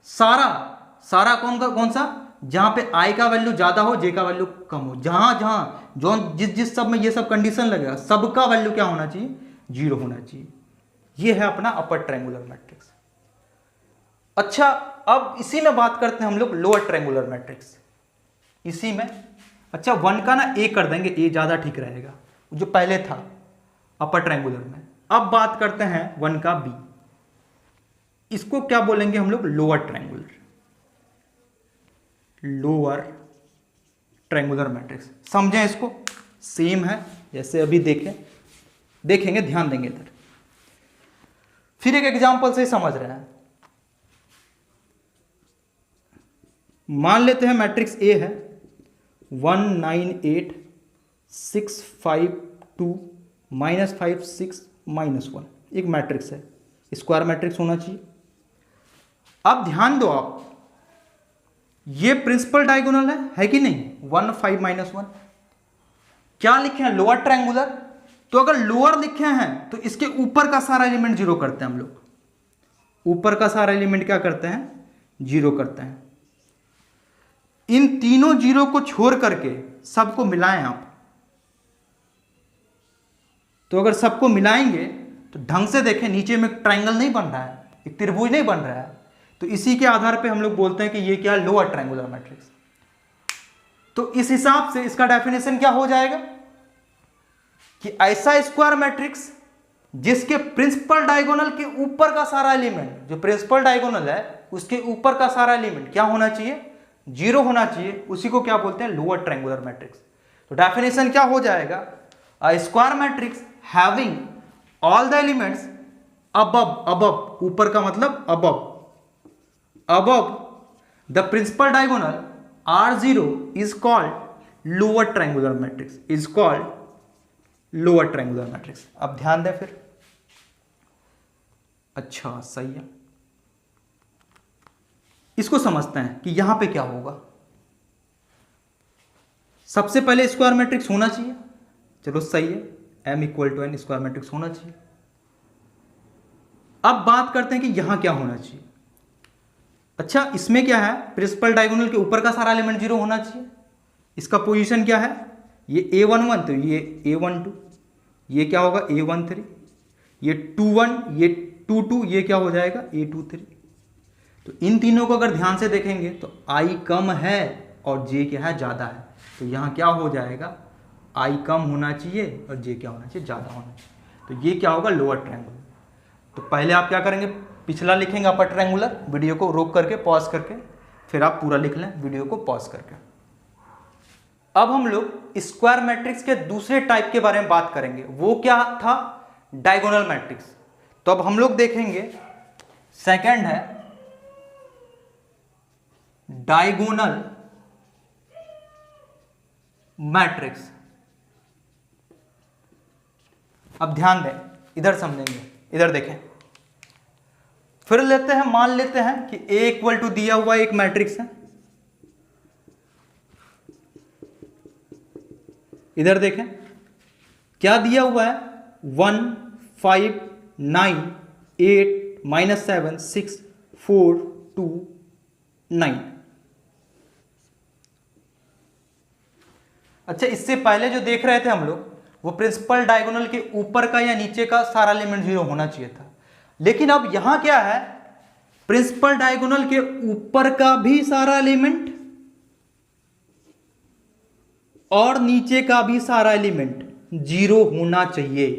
सारा, सारा कौन सा, जहां पे i का वैल्यू ज्यादा हो, j का वैल्यू कम हो, जहां जहां जो जिस सब में ये सब कंडीशन लगेगा सबका वैल्यू क्या होना चाहिए, जीरो होना चाहिए। ये है अपना अपर ट्रायंगुलर मैट्रिक्स। अच्छा, अब इसी में बात करते हैं हम लोग लोअर ट्रायंगुलर मैट्रिक्स, इसी में। अच्छा, 1 का ना a कर देंगे, a ज्यादा ठीक रहेगा, जो पहले था अपर ट्रायंगुलर में। अब बात करते हैं 1 का b, इसको क्या बोलेंगे हम लोग, lower triangular, lower triangular matrix. समझें इसको, सेम है जैसे अभी देखेंगे, ध्यान देंगे इधर। फिर एक एग्जांपल से समझ रहे हैं, मान लेते हैं मैट्रिक्स A है 1 9 8 6 5 2 -5 6 -1, एक मैट्रिक्स है, स्क्वायर मैट्रिक्स होना चाहिए। अब ध्यान दो आप, ये प्रिंसिपल डायगोनल है कि नहीं, 1 5 -1, क्या लिखे हैं, लोअर ट्रायंगुलर। तो अगर लोअर लिखे हैं तो इसके ऊपर का सारा एलिमेंट जीरो करते हैं हम लोग, ऊपर का सारा एलिमेंट क्या करते हैं, जीरो करते हैं। इन तीनों जीरो को छोड़ करके सबको मिलाएं आप, तो अगर सबको मिलाएंगे तो ढंग से देखें, नीचे में ट्रायंगल नहीं बन रहा है, एक त्रिभुज नहीं बन रहा है, तो इसी के आधार पे हम लोग बोलते हैं कि ये क्या, लोअर ट्रायंगुलर मैट्रिक्स। तो इस हिसाब से इसका डेफिनेशन क्या हो जाएगा कि ऐसा स्क्वायर मैट्रिक्स जिसके प्रिंसिपल डायगोनल के ऊपर का सारा एलिमेंट, जो प्रिंसिपल डायगोनल है उसके ऊपर का सारा एलिमेंट क्या होना चाहिए, जीरो होना चाहिए, उसी को क्या बोलते हैं, लोअर ट्रायंगुलर मैट्रिक्स। तो डेफिनेशन क्या हो जाएगा, a square matrix having all the elements above, ऊपर का मतलब above the principal diagonal R0 is called lower triangular matrix, is called lower triangular matrix. अब ध्यान दें फिर, अच्छा सही है, इसको समझते हैं कि यहां पे क्या होगा। सबसे पहले स्क्वायर मैट्रिक्स होना चाहिए, चलो सही है, m = n स्क्वायर मैट्रिक्स होना चाहिए। अब बात करते हैं कि यहां क्या होना चाहिए। अच्छा, इसमें क्या है, प्रिंसिपल डायगोनल के ऊपर का सारा एलिमेंट 0 होना चाहिए। इसका पोजीशन क्या है, ये A11 तो ये A12, ये क्या होगा A13, ये 21, ये 22, ये क्या हो जाएगा A23। तो इन तीनों को अगर ध्यान से देखेंगे तो I कम है और J क्या है, ज़्यादा है। तो यहाँ क्या हो जाएगा, I कम होना चाहिए और J क्या होना चाहिए, ज़्यादा होना चाहिए। तो ये क्या होगा, लोअर ट्रायंगुलर। तो पहले आप क्या करेंगे, पिछला लिखेंगे अपर ट्रायंगुलर, वीडियो को रोक करके पॉज करके, फिर आप पूरा लिख लें वीडियो को पॉज करके। अब हम लोग स्क्वायर मैट्रिक्स के दूसरे टाइप के बारे में बात करेंगे, वो क्या था, डायगोनल मैट्रिक्स। तो अब हम लोग देखेंगे सेकंड है डायगोनल मैट्रिक्स। अब ध्यान दें, इधर समझेंगे, इधर देखें। फिर लेते हैं, मान लेते हैं कि A इक्वल टू दिया हुआ एक मैट्रिक्स है। इधर देखें क्या दिया हुआ है, 1 5 9 8 -7 6 4 2 9। अच्छा, इससे पहले जो देख रहे थे हम लोग, वो प्रिंसिपल डायगोनल के ऊपर का या नीचे का सारा एलिमेंट 0 होना चाहिए था। लेकिन अब यहां क्या है, प्रिंसिपल डायगोनल के ऊपर का भी सारा एलिमेंट और नीचे का भी सारा एलिमेंट 0 होना चाहिए।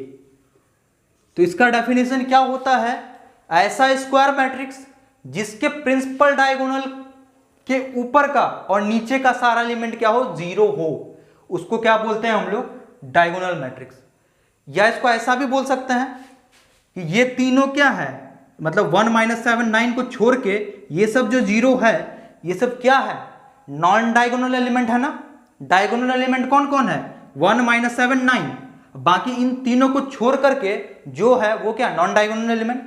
तो इसका डेफिनेशन क्या होता है, ऐसा स्क्वायर मैट्रिक्स जिसके प्रिंसिपल डायगोनल के ऊपर का और नीचे का सारा एलिमेंट क्या हो, 0 हो, उसको क्या बोलते हैं हम लोग, डायगोनल मैट्रिक्स। या इसको ऐसा भी बोल सकते हैं कि ये तीनों क्या है, मतलब 1 -7 9 को छोड़ के ये सब जो 0 है, ये सब क्या है, नॉन डायगोनल एलिमेंट है ना। डायगोनल एलिमेंट कौन कौन है, 1 -7 9, बाकी इन तीनों को छोड़ करके जो है वो क्या, नॉन डायगोनल एलिमेंट।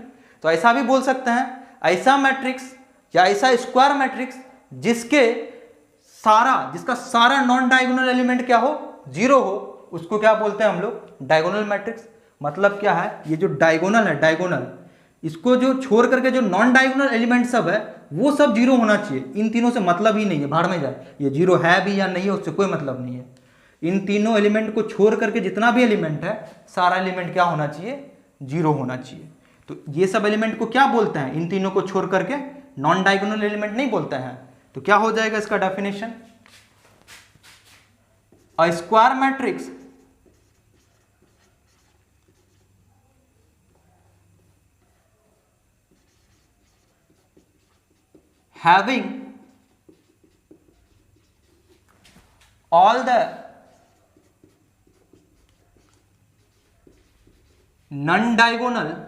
तो ऐसा भी बोल सकते हैं, ऐसा मैट्रिक्स या ऐसा स्क्वायर मैट्रिक्स जिसका सारा नॉन डायगोनल एलिमेंट क्या हो, 0 हो, उसको क्या बोलते हैं हम लोग, डायगोनल मैट्रिक्स। मतलब क्या है, ये जो डायगोनल है, डायगोनल, इसको जो छोड़ करके जो नॉन डायगोनल एलिमेंट सब है वो सब 0 होना चाहिए। इन तीनों से मतलब ही नहीं है, भाड़ में जाए, ये 0 है भी या नहीं है उससे कोई मतलब नहीं है। इन तीनों एलिमेंट को छोड़ करके जितना भी एलिमेंट है, सारा एलिमेंट क्या होना चाहिए, 0 होना चाहिए। तो ये सब एलिमेंट को क्या बोलते हैं, इन तीनों को छोड़ करके नॉन डायगोनल एलिमेंट नहीं बोलते हैं। तो क्या हो जाएगा इसका definition, a square matrix having all the non-diagonal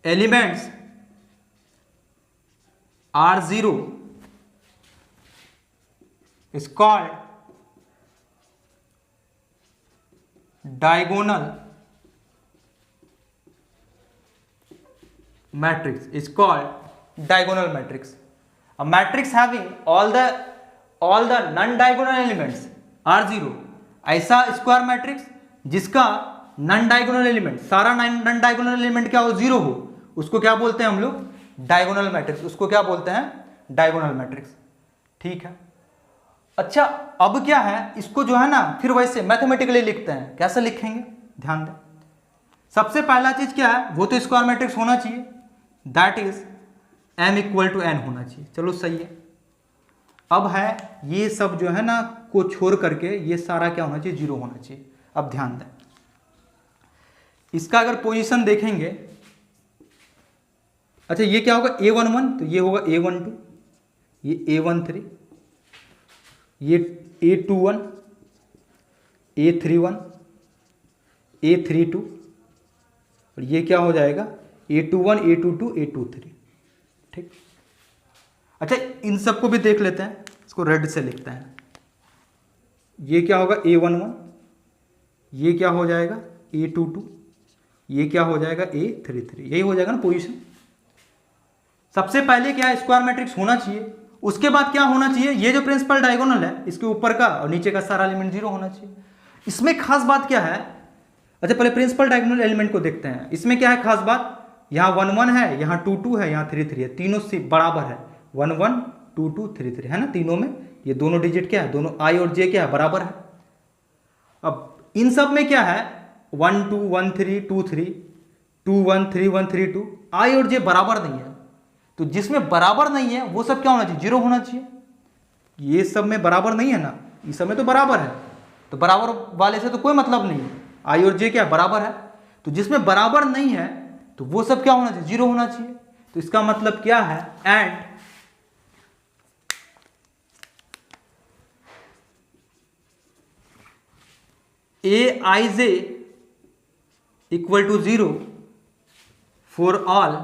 elements are 0 is called diagonal matrix, is called diagonal matrix. A matrix having all the non-diagonal elements are 0, ऐसा स्क्वायर मैट्रिक्स जिसका नॉन डायगोनल एलिमेंट, सारा non diagonal element क्या हो, 0 हो, उसको क्या बोलते हैं हम लोग, डायगोनल मैट्रिक्स। उसको क्या बोलते हैं, डायगोनल मैट्रिक्स। ठीक है। अच्छा, अब क्या है, इसको जो है ना फिर वैसे मैथमेटिकली लिखते हैं। कैसे लिखेंगे, ध्यान दें। सबसे पहला चीज क्या है, वो तो स्क्वायर मैट्रिक्स होना चाहिए, that is m equal to n होना चाहिए। चलो सही है। अब है ये सब जो है ना को छोड़ करके ये सारा क्या होना चाहिए, 0 होना चाहिए। अब ध्यान दें, इसका अगर पोजीशन देखेंगे, अच्छा ये क्या होगा, A11, तो ये होगा A12, ये A13, ये A21, A31, A32, और ये क्या हो जाएगा, A21, A22, A23। ठीक। अच्छा, इन सबको भी देख लेते हैं, इसको रेड से लिखते हैं। ये क्या होगा, A11, ये क्या हो जाएगा, A22, ये क्या हो जाएगा, A33। यही हो जाएगा ना पोजीशन। सबसे पहले क्या है, स्क्वायर मैट्रिक्स होना चाहिए, उसके बाद क्या होना चाहिए, ये जो प्रिंसिपल डायगोनल है इसके ऊपर का और नीचे का सारा एलिमेंट 0 होना चाहिए। इसमें खास बात क्या है, अच्छा पहले प्रिंसिपल डायगोनल एलिमेंट को देखते हैं। इसमें क्या है खास बात, यहाँ 1 1 है, यहाँ 2 2 है, यहाँ 3 3 है, तीनों से बराबर है, 1 1 2 2 3 3 है ना, तीनों में ये दोनों डिजिट क्या है, दोनों आई और जे क्या है, बराबर है। अब इन सब में क्या है 1 2 1 3 2 3 2 1 3 1 3 2, आई और जे बराबर नहीं है, तो जिसमें बराबर नहीं है वो सब क्या होना चाहिए, 0 होना चाहिए। ये सब में बराबर नहीं है ना, इस सब में तो बराबर है, तो बराबर वाले से तो कोई मतलब नहीं है, आई और जे क्या बराबर है, तो जिसमें बराबर नहीं है तो वो सब क्या होना चाहिए, 0 होना चाहिए। तो इसका मतलब क्या है, and Aij equal to 0 for all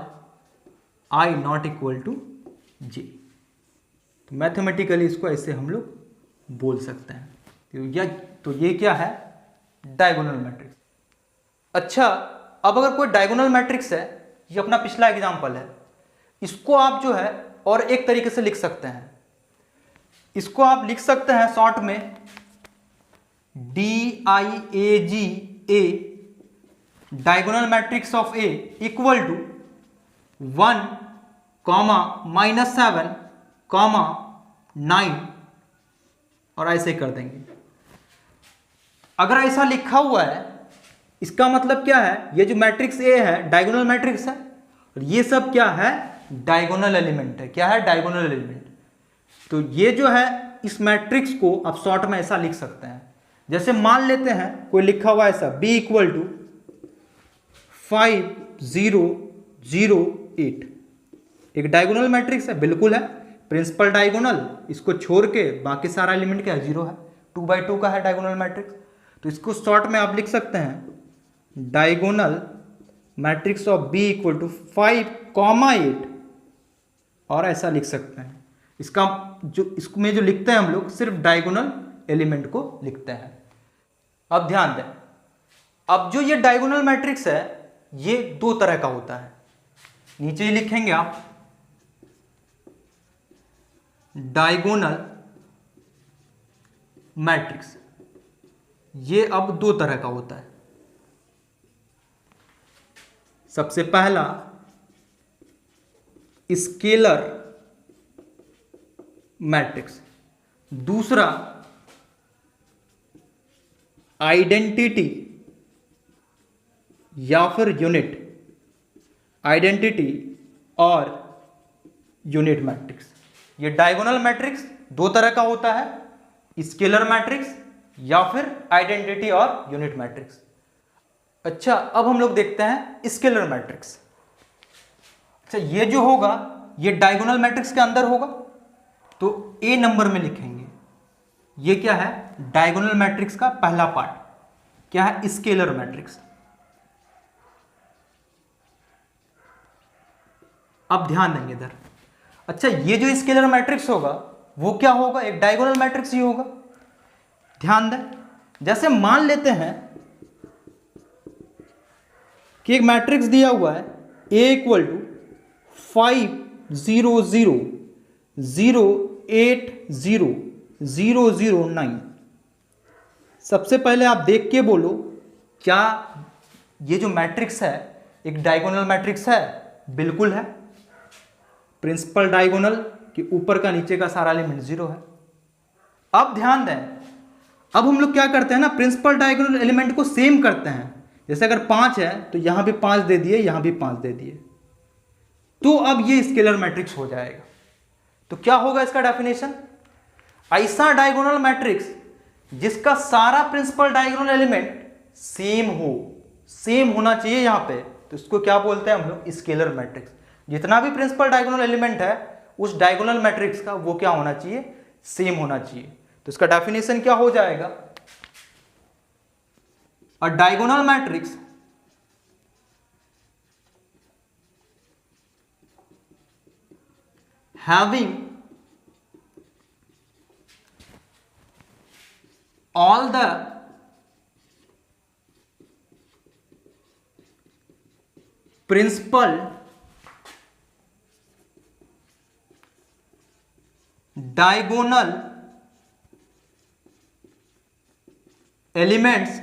I not equal to j। तो मैथमेटिकली इसको ऐसे हम लोग बोल सकते हैं। तो ये क्या है, डायगोनल मैट्रिक्स। अच्छा, अब अगर कोई डायगोनल मैट्रिक्स है, ये अपना पिछला एग्जांपल है, इसको आप जो है और एक तरीके से लिख सकते हैं। इसको आप लिख सकते हैं शॉर्ट में DIAG A diagonal matrix of A equal to 1, -7, 9 और ऐसे कर देंगे। अगर ऐसा लिखा हुआ है इसका मतलब क्या है, ये जो मैट्रिक्स A है डायगोनल मैट्रिक्स है और ये सब क्या है, डायगोनल एलिमेंट है। क्या है, डायगोनल एलिमेंट। तो ये जो है इस मैट्रिक्स को आप शॉर्ट में ऐसा लिख सकते हैं, जैसे मान लेते हैं कोई लिखा हुआ ऐसा B इक्वल टू 5 0 0 8, एक डायगोनल मैट्रिक्स है, बिल्कुल है, प्रिंसिपल डायगोनल, इसको छोड़ के बाकी सारा एलिमेंट क्या है, 0 है, 2 बाई 2 का है डायगोनल मैट्रिक्स। तो इसको शॉर्ट में आप लिख सकते हैं diagonal matrix of B equal to 5, 8 और ऐसा लिख सकते हैं। इसका जो इसमें जो लिखते हैं हम लोग सिर्फ डायगोनल एलिमेंट को लिखते हैं। अब ध्यान दें, अब जो ये डायगोनल मैट्रिक्स है ये 2 तरह का होता है, नीचे ही लिखेंगे आप डायगोनल मैट्रिक्स। ये अब 2 तरह का होता है। सबसे पहला स्केलर मैट्रिक्स, दूसरा आइडेंटिटी या फिर यूनिट, आइडेंटिटी और यूनिट मैट्रिक्स। ये डायगोनल मैट्रिक्स 2 तरह का होता है, स्केलर मैट्रिक्स या फिर आइडेंटिटी और यूनिट मैट्रिक्स। अच्छा, अब हम लोग देखते हैं स्केलर मैट्रिक्स। अच्छा, ये जो होगा ये डायगोनल मैट्रिक्स के अंदर होगा, तो A नंबर में लिखेंगे। ये क्या है, डायगोनल मैट्रिक्स का पहला पार्ट क्या है, स्केलर मैट्रिक्स। अब ध्यान देंगे इधर। अच्छा, ये जो स्केलर मैट्रिक्स होगा वो क्या होगा, एक डायगोनल मैट्रिक्स ही होगा। ध्यान दें, जैसे मान लेते हैं कि एक मैट्रिक्स दिया हुआ है A इक्वल टू 5 0 0 0 8 0 0 0 9। सबसे पहले आप देख के बोलो क्या ये जो मैट्रिक्स है एक डायगोनल मैट्रिक्स है, बिल्कुल है। प्रिंसिपल डायगोनल के ऊपर का नीचे का सारा एलिमेंट 0 है। अब ध्यान दें, अब हम लोग क्या करते हैं ना, प्रिंसिपल डायगोनल एलिमेंट को सेम करते हैं। जैसे अगर 5 है तो यहां भी 5 दे दिए, यहां भी 5 दे दिए, तो अब ये स्केलर मैट्रिक्स हो जाएगा। तो क्या होगा इसका डेफिनेशन, ऐसा डायगोनल मैट्रिक्स जिसका सारा प्रिंसिपल डायगोनल एलिमेंट सेम हो, सेम होना चाहिए यहां पे, तो इसको क्या बोलते हैं हम लोग, स्केलर मैट्रिक्स। जितना भी प्रिंसिपल डायगोनल एलिमेंट है उस डायगोनल मैट्रिक्स का वो क्या होना चाहिए, सेम होना चाहिए। तो इसका डेफिनेशन क्या हो जाएगा, a diagonal matrix having all the principal diagonal elements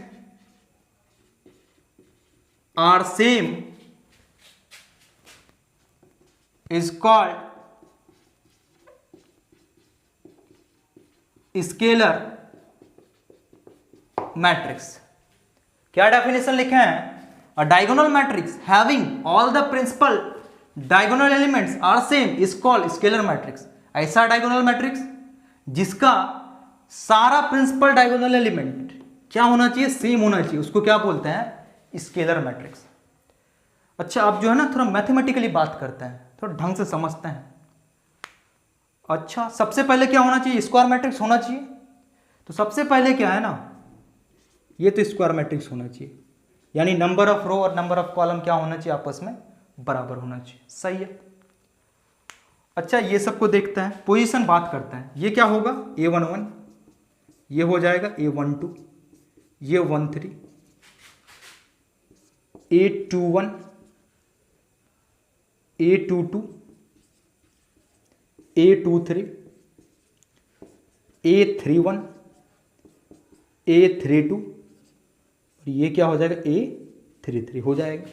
are same is called scalar matrix. क्या डेफिनेशन लिखे हैं? A diagonal matrix having all the principal diagonal elements are same is called scalar matrix. ऐसा diagonal matrix जिसका सारा principal diagonal element क्या होना चाहिए? Same होना चाहिए, उसको क्या बोलते हैं? Scalar matrix. अच्छा, अब जो है ना थोड़ा मैथमेटिकली बात करते हैं, थोड़ा ढंग से समझते हैं। अच्छा, सबसे पहले क्या होना चाहिए? स्क्वायर मैट्रिक्स होना चाहिए। तो सबसे पहले क्या है ना, ये तो स्क्वायर मैट्रिक्स होना चाहिए, यानी नंबर ऑफ रो और नंबर ऑफ कॉलम क्या होना चाहिए? आपस में बराबर होना चाहिए। सही है। अच्छा, ये सबको देखते हैं, पोजीशन बात करते हैं। ये क्या होगा? A11, ये हो जाएगा A12, ये 13, A21, A22, A23, A31, A32, और ये क्या हो जाएगा? A33 हो जाएगा।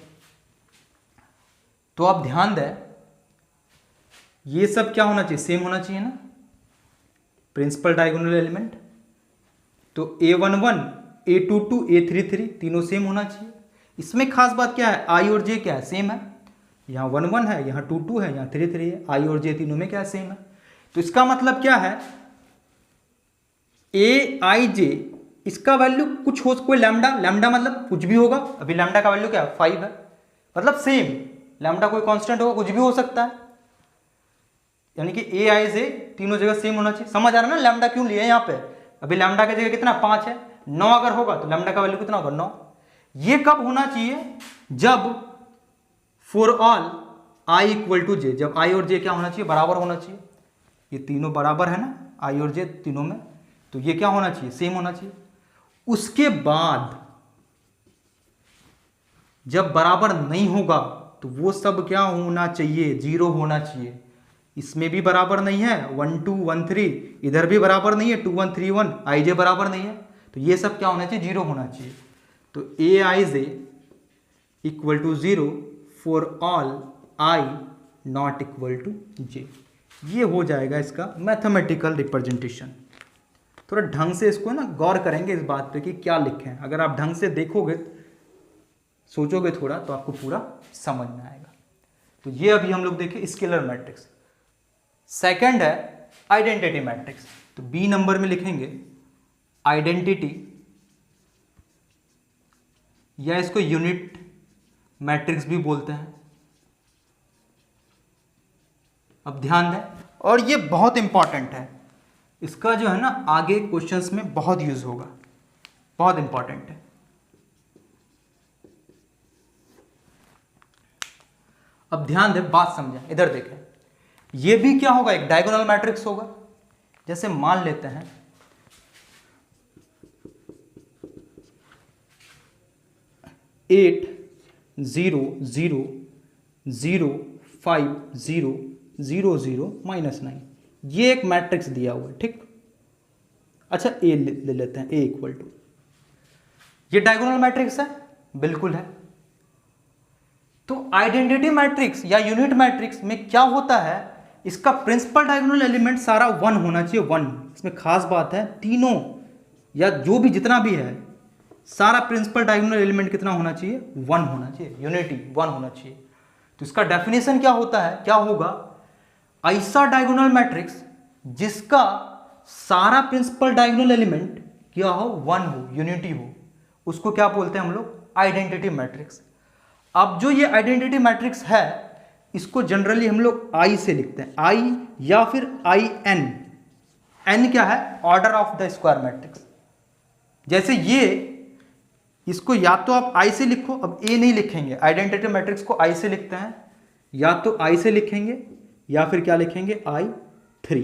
तो आप ध्यान दें, ये सब क्या होना चाहिए? सेम होना चाहिए ना, प्रिंसिपल डायगोनल एलिमेंट। तो A11, A22, A33 तीनों सेम होना चाहिए। इसमें खास बात क्या है? I और J क्या है? सेम है। यहाँ 11 है, यहाँ 22 है, यहाँ 33 है। I और J तीनों में क्या सेम है। तो इसका मतलब क्या है? AIJ इसका वैल्यू कुछ हो, कोई लैम्डा, लैम्डा मतलब कुछ भी होगा। अभी लैम्डा का वैल्यू क्या है? 5 है, मतलब सेम। लैम्डा कोई कांस्टेंट होगा, कुछ भी हो सकता है, यानी कि AIJ तीनों जगह सेम होना चाहिए। समझ आ रहा है ना लैम्डा क्यों लिए यहाँ पे? अभी लैम्डा की जगह कितना? 5 है। 9 अगर होगा तो लैम्डा का वैल्यू कितना होगा? 9। ये कब होना चाहिए? जब for all I equal to J, जब I और J क्या होना चाहिए? बराबर होना चाहिए। ये तीनों बराबर है ना, I और J तीनों में, तो ये क्या होना चाहिए? सेम होना चाहिए। उसके बाद जब बराबर नहीं होगा तो वो सब क्या होना चाहिए? 0 होना चाहिए। इसमें भी बराबर नहीं है, 1 2 1 3, इधर भी बराबर नहीं है, 2 1 3 1, IJ बराबर नहीं है, तो ये सब क्या होना चाहिए? 0 होना चाहिए। तो AIJ equal to 0 for all I not equal to J। ये हो जाएगा इसका मैथमेटिकल रिप्रेजेंटेशन। थोड़ा ढंग से इसको ना गौर करेंगे इस बात पे कि क्या लिखे हैं। अगर आप ढंग से देखोगे, सोचोगे थोड़ा, तो आपको पूरा समझ में आएगा। तो ये अभी हम लोग देखें स्केलर मैट्रिक्स। सेकंड है आइडेंटिटी मैट्रिक्स। तो B नंबर में लिखेंगे आइडेंटिटी, या इसको यूनिट मैट्रिक्स भी बोलते हैं। अब ध्यान दें, और ये बहुत इंपॉर्टेंट है, इसका जो है ना आगे क्वेश्चंस में बहुत यूज होगा, बहुत इंपॉर्टेंट है। अब ध्यान दें, बात समझें, इधर देखें। ये भी क्या होगा? एक डायगोनल मैट्रिक्स होगा। जैसे मान लेते हैं 8 0 0 0 5 0 0 0 -9, ये एक मैट्रिक्स दिया हुआ है, ठीक। अच्छा, ए ले लेते हैं, ए इक्वल टू, ये डायगोनल मैट्रिक्स है, बिल्कुल है। तो आइडेंटिटी मैट्रिक्स या यूनिट मैट्रिक्स में क्या होता है? इसका प्रिंसिपल डायगोनल एलिमेंट सारा 1 होना चाहिए, 1। इसमें खास बात है, तीनों या जो भी जितना भी है, सारा प्रिंसिपल डायगोनल एलिमेंट कितना होना चाहिए? 1 होना चाहिए, यूनिटी 1 होना चाहिए। तो इसका डेफिनेशन क्या होता है, क्या होगा? ऐसा डायगोनल मैट्रिक्स जिसका सारा प्रिंसिपल डायगोनल एलिमेंट क्या हो? 1 हो, यूनिटी हो, उसको क्या बोलते हैं हम लोग? Identity matrix. अब जो ये आइडेंटिटी मैट्रिक्स है, इसको जनरली हम लोग I से लिखते हैं, I या फिर IN। N क्या है? Order of the square matrix. जैसे ये, इसको या तो आप I से लिखो, अब A नहीं लिखेंगे, आइडेंटिटी मैट्रिक्स को I से लिखते हैं, या तो I से लिखेंगे या फिर क्या लिखेंगे? I3।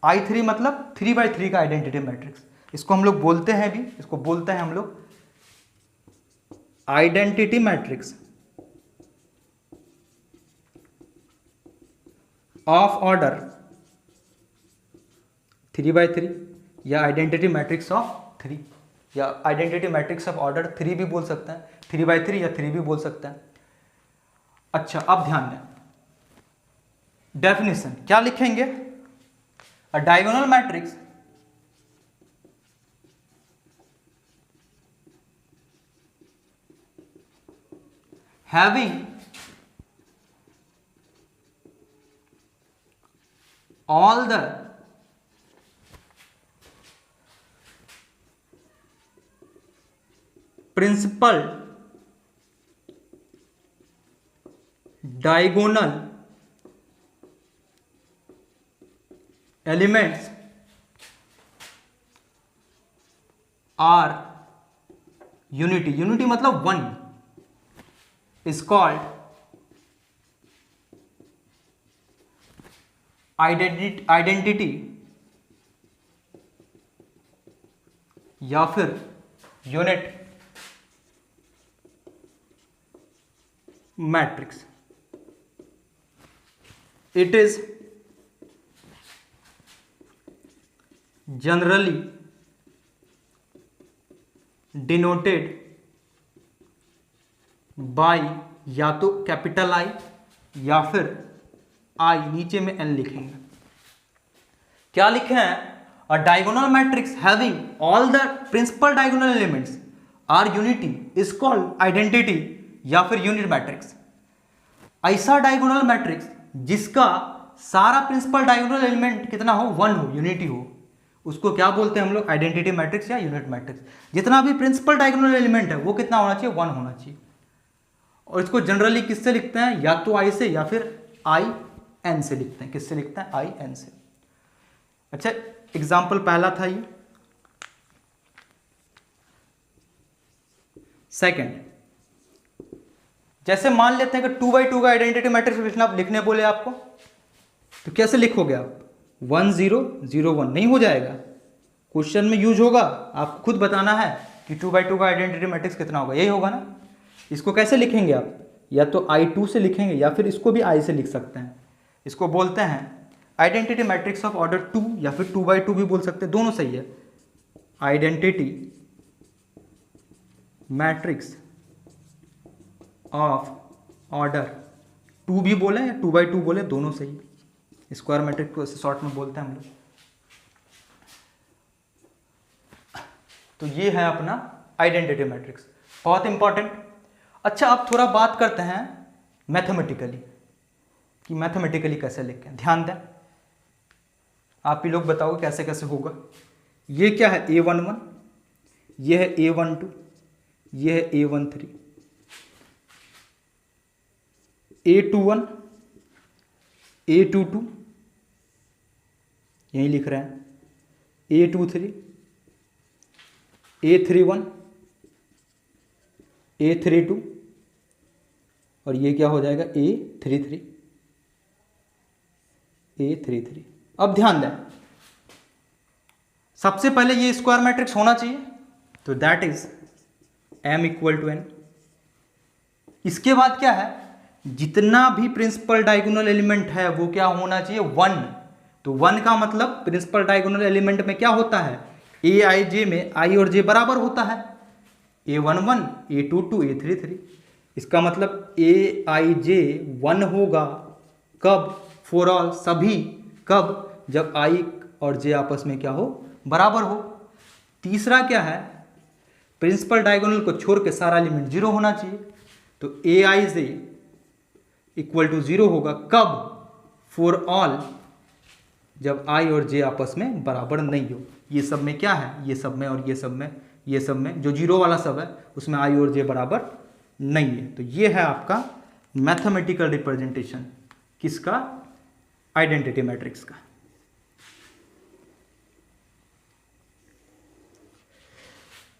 I3 मतलब 3/3 का आइडेंटिटी मैट्रिक्स। इसको हम लोग बोलते हैं भी, इसको बोलते हैं हम लोग आइडेंटिटी मैट्रिक्स ऑफ ऑर्डर 3/3 या आइडेंटिटी मैट्रिक्स ऑफ 3 या आइडेंटिटी मैट्रिक्स ऑफ ऑर्डर 3 भी बोल सकते हैं, 3/3 या 3 भी बोल सकते हैं। अच्छा, अब ध्यान दें, डेफिनेशन क्या लिखेंगे? अ diagonal matrix having all the principal diagonal elements are unity, unity मतलब वन, is called identity या फिर unit matrix. It is generally denoted by या तो कैपिटल आई या फिर आई, नीचे में एन लिखेंगे। क्या लिखे हैं? A diagonal matrix having all the principal diagonal elements are unity is called identity या फिर यूनिट मैट्रिक्स। ऐसा डायगोनल मैट्रिक्स जिसका सारा प्रिंसिपल डायगोनल एलिमेंट कितना हो? वन हो, यूनिटी हो, उसको क्या बोलते हैं हम लोग? आइडेंटिटी मैट्रिक्स या यूनिट मैट्रिक्स। जितना भी प्रिंसिपल डायगोनल एलिमेंट है वो कितना होना चाहिए? वन होना चाहिए। और इसको जनरली किससे लिखते हैं? या तो आई से या फिर आई एन से लिखते हैं। किससे लिखते हैं? आई एन से। अच्छा, एग्जाम्पल पहला था ये। सेकंड, जैसे मान लेते हैं कि 2/2 का आइडेंटिटी मैट्रिक्स लिखने बोले आपको, तो कैसे लिखोगे आप? 1 0 0 1 नहीं हो जाएगा, क्वेश्चन में यूज होगा, आपको खुद बताना है कि 2/2 का आइडेंटिटी मैट्रिक्स कितना होगा, यही होगा ना। इसको कैसे लिखेंगे आप? या तो I2 से लिखेंगे या फिर इसको भी I से लिख सकते हैं। इसको बोलते हैं आइडेंटिटी मैट्रिक्स ऑफ ऑर्डर 2 या फिर 2/2 भी बोल सकते हैं, दोनों सही है। आइडेंटिटी मैट्रिक्स ऑफ ऑर्डर 2 भी बोले या 2/2 बोले, दोनों सही है। स्क्वायर मैट्रिक्स को ऐसे शॉर्ट में बोलते हैं हम लोग। तो ये है अपना आइडेंटिटी मैट्रिक्स, बहुत इंपॉर्टेंट। अच्छा, अब थोड़ा बात करते हैं मैथमेटिकली, कि मैथमेटिकली कैसे लिखें। ध्यान दें, आप ही लोग बताओगे कैसे कैसे होगा। ये क्या है? A11, ये है A12, ये है A13, A21, A22 यही लिख रहे हैं, A23, A31, A32 और ये क्या हो जाएगा? A33, A33। अब ध्यान दें, सबसे पहले ये स्क्वायर मैट्रिक्स होना चाहिए, तो दैट इज M = N। इसके बाद क्या है? जितना भी प्रिंसिपल डायगोनल एलिमेंट है वो क्या होना चाहिए? 1। तो 1 का मतलब प्रिंसिपल डायगोनल एलिमेंट में क्या होता है? Aij में I और j बराबर होता है, A11, A22, A33। इसका मतलब Aij 1 होगा कब? फॉर ऑल, सभी। कब? जब I और j आपस में क्या हो? बराबर हो। तीसरा क्या है? प्रिंसिपल डायगोनल को छोड़ के सारा एलिमेंट 0 होना चाहिए, तो Aij = 0 होगा कब? फॉर ऑल, जब I और j आपस में बराबर नहीं हो। ये सब में क्या है? ये सब में और ये सब में, ये सब में जो 0 वाला सब है उसमें I और j बराबर नहीं है। तो ये है आपका मैथमेटिकल रिप्रेजेंटेशन किसका? आइडेंटिटी मैट्रिक्स का।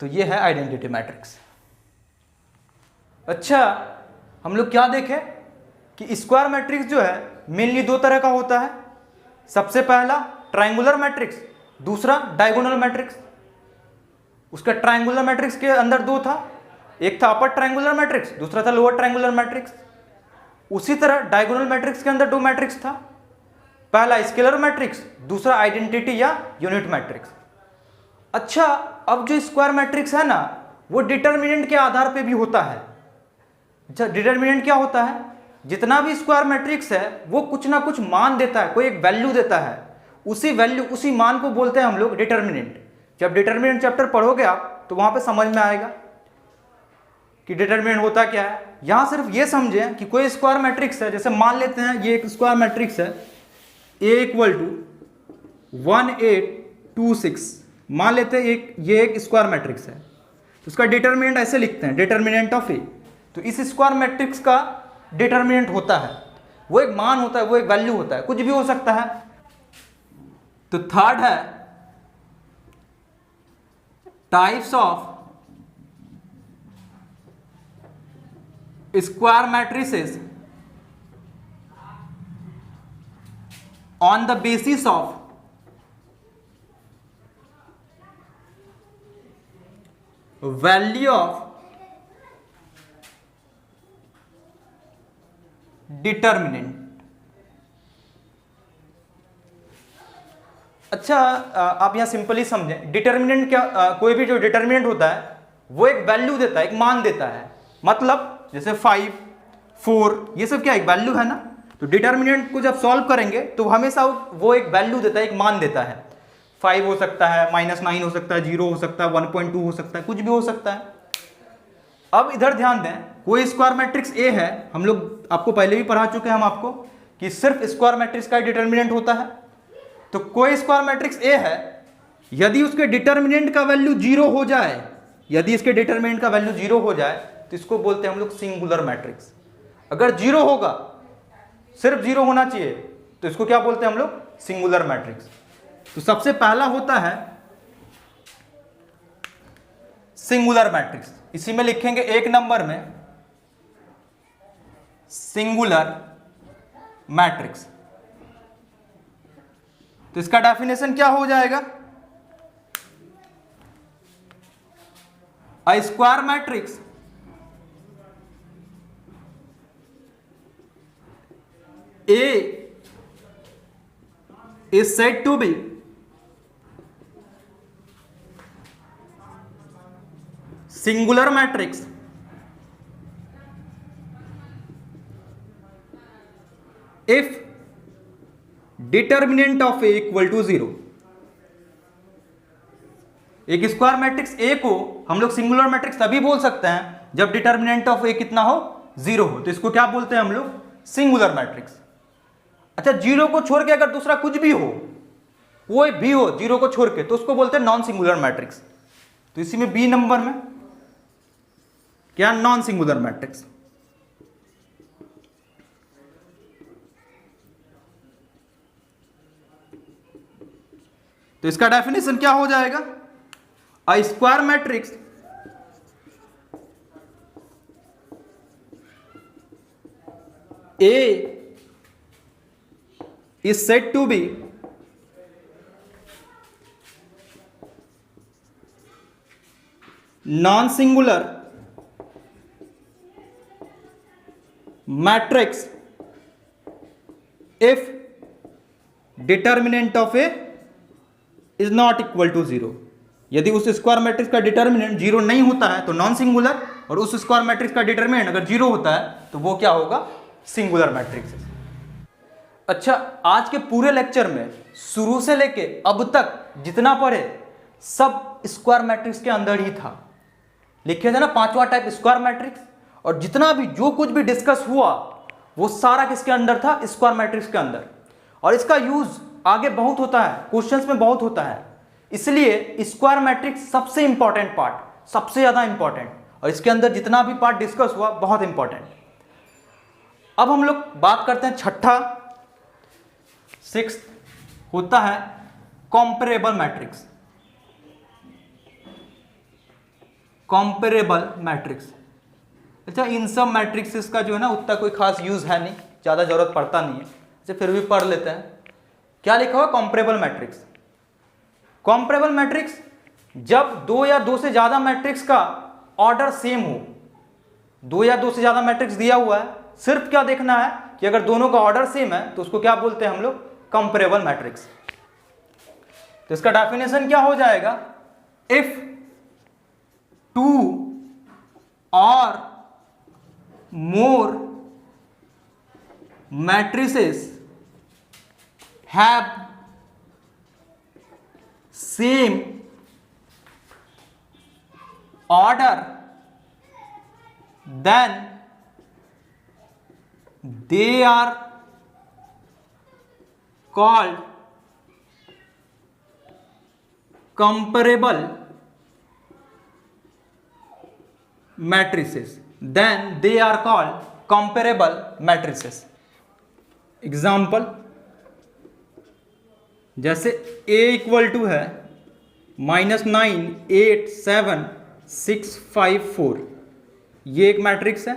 तो ये है आइडेंटिटी मैट्रिक्स। अच्छा, हम लोग क्या देखें कि स्क्वायर मैट्रिक्स जो है मेनली 2 तरह का होता है। सबसे पहला ट्रायंगुलर मैट्रिक्स, दूसरा डायगोनल मैट्रिक्स। उसका ट्रायंगुलर मैट्रिक्स के अंदर 2 था, एक था अपर ट्रायंगुलर मैट्रिक्स, दूसरा था लोअर ट्रायंगुलर मैट्रिक्स। उसी तरह डायगोनल मैट्रिक्स के अंदर 2 मैट्रिक्स था, पहला स्केलर मैट्रिक्स, दूसरा आइडेंटिटी या यूनिट मैट्रिक्स। अच्छा, अब जो स्क्वायर मैट्रिक्स है ना वो डिटर्मिनेंट के आधार पे भी होता है। अच्छा, डिटर्मिनेंट क्या होता है? जितना भी स्क्वायर मैट्रिक्स है वो कुछ ना कुछ मान देता है, कोई एक वैल्यू देता है, उसी वैल्यू उसी मान को बोलते हैं हम लोग डिटर्मिनेंट। जब डिटर्मिनेंट चैप्टर पढ़ोगे आप तो वहां पे समझ में आएगा कि डिटर्मिनेंट होता क्या है। यहां सिर्फ ये समझें कि कोई स्क्वायर मैट्रिक्स है, जैसे मान लेते हैं ये एक स्क्वायर मैट्रिक्स है A = 1826, मान लेते हैं ये एक स्क्वायर मैट्रिक्स है, तो उसका डिटर्मिनेंट ऐसे लिखते हैं, डिटर्मिनेंट ऑफ A। तो इस स्क्वायर मैट्रिक्स का डिटर्मिनेंट होता है, वो एक मान होता है, वो एक वैल्यू होता है, कुछ भी हो सकता है। तो थर्ड है types of square matrices on the basis of value of determinant. अच्छा, आप यहां सिंपली समझें, डिटर्मिनेंट क्या, कोई भी जो डिटर्मिनेंट होता है वो एक वैल्यू देता है, एक मान देता है। मतलब जैसे 5, 4 ये सब क्या एक वैल्यू है ना। तो डिटर्मिनेंट को जब सॉल्व करेंगे तो हमेशा वो एक वैल्यू देता है, एक मान देता है। 5 हो सकता है, -9 हो सकता है, 0 हो सकता है, 1.2 हो सकता है, कुछ भी हो सकता है। अब इधर ध्यान दें, कोई स्क्वायर मैट्रिक्स A है, हम लोग आपको पहले भी पढ़ा चुके हैं हम आपको कि सिर्फ स्क्वायर मैट्रिक्स का डिटर्मिनेंट होता है। तो कोई स्क्वायर मैट्रिक्स A है, यदि उसके डिटर्मिनेंट का वैल्यू 0 हो जाए, यदि इसके डिटर्मिनेंट का वैल्यू 0 हो जाए तो इसको बोलते हैं हम लोग सिंगुलर मैट्रिक्स। अगर 0 होगा, सिर्फ 0 होना चाहिए, तो इसको क्या बोलते हैं हम लोग? Singular matrix. तो सबसे पहला होता है सिंगुलर मैट्रिक्स, इसी में लिखेंगे 1 नंबर में सिंगुलर मैट्रिक्स। तो इसका डेफिनेशन क्या हो जाएगा? A square matrix A is said to be singular matrix if determinant of A = 0। एक स्क्वायर मैट्रिक्स A को हम लोग सिंगुलर मैट्रिक्स तभी बोल सकते हैं जब डिटर्मिनेंट ऑफ A कितना हो? 0 हो। तो इसको क्या बोलते हैं हम लोग? Singular matrix. अच्छा, 0 को छोड़ के अगर दूसरा कुछ भी हो, कोई भी हो 0 को छोड़ के, तो उसको बोलते हैं नॉन सिंगुलर मैट्रिक्स। तो इसी में B नंबर में क्या? Non singular matrix. तो इसका डेफिनेशन क्या हो जाएगा? A square matrix A is said to be non-singular matrix if determinant of A is not equal to 0। यदि उस स्क्वायर मैट्रिक्स का डिटर्मिनेंट 0 नहीं होता है तो नॉन सिंगुलर, और उस स्क्वायर मैट्रिक्स का डिटर्मिनेंट अगर 0 होता है तो वो क्या होगा? Singular matrix. अच्छा, आज के पूरे लेक्चर में शुरू से लेके अब तक जितना पढ़े सब स्क्वायर मैट्रिक्स के अंदर ही था। लिखे थे ना 5वां टाइप स्क्वायर मैट्रिक्स, और जितना भी जो कुछ भी डिस्कस हुआ वो सारा किसके अंदर था? स्क्वायर मैट्रिक्स के अंदर। और इसका यूज आगे बहुत होता है, क्वेश्चंस में बहुत होता है, इसलिए स्क्वायर मैट्रिक्स सबसे इंपॉर्टेंट पार्ट, सबसे ज्यादा इंपॉर्टेंट, और इसके अंदर जितना भी पार्ट डिस्कस हुआ बहुत इंपॉर्टेंट। अब हम लोग बात करते हैं छठा, 6th होता है कॉम्पेरेबल मैट्रिक्स। कॉम्पेरेबल मैट्रिक्स। अच्छा, इन सब मैट्रिक्स का जो है ना उतना कोई खास यूज है नहीं, ज्यादा जरूरत पड़ता नहीं है, अच्छा फिर भी पढ़ लेते हैं। क्या लिखा हुआ? कॉम्पेरेबल मैट्रिक्स। कॉम्पेरेबल मैट्रिक्स जब 2 या 2 से ज्यादा मैट्रिक्स का ऑर्डर सेम हो। 2 या 2 से ज्यादा मैट्रिक्स दिया हुआ है, सिर्फ क्या देखना है कि अगर दोनों का ऑर्डर सेम है तो उसको क्या बोलते हैं हम लोग? Comparable matrix. तो इसका डेफिनेशन क्या हो जाएगा, इफ टू और more matrices have same order then they are called comparable matrices. Then they are called comparable matrices. Example, जैसे A इक्वल टू है -9 8 7 6 5 4, ये एक मैट्रिक्स है,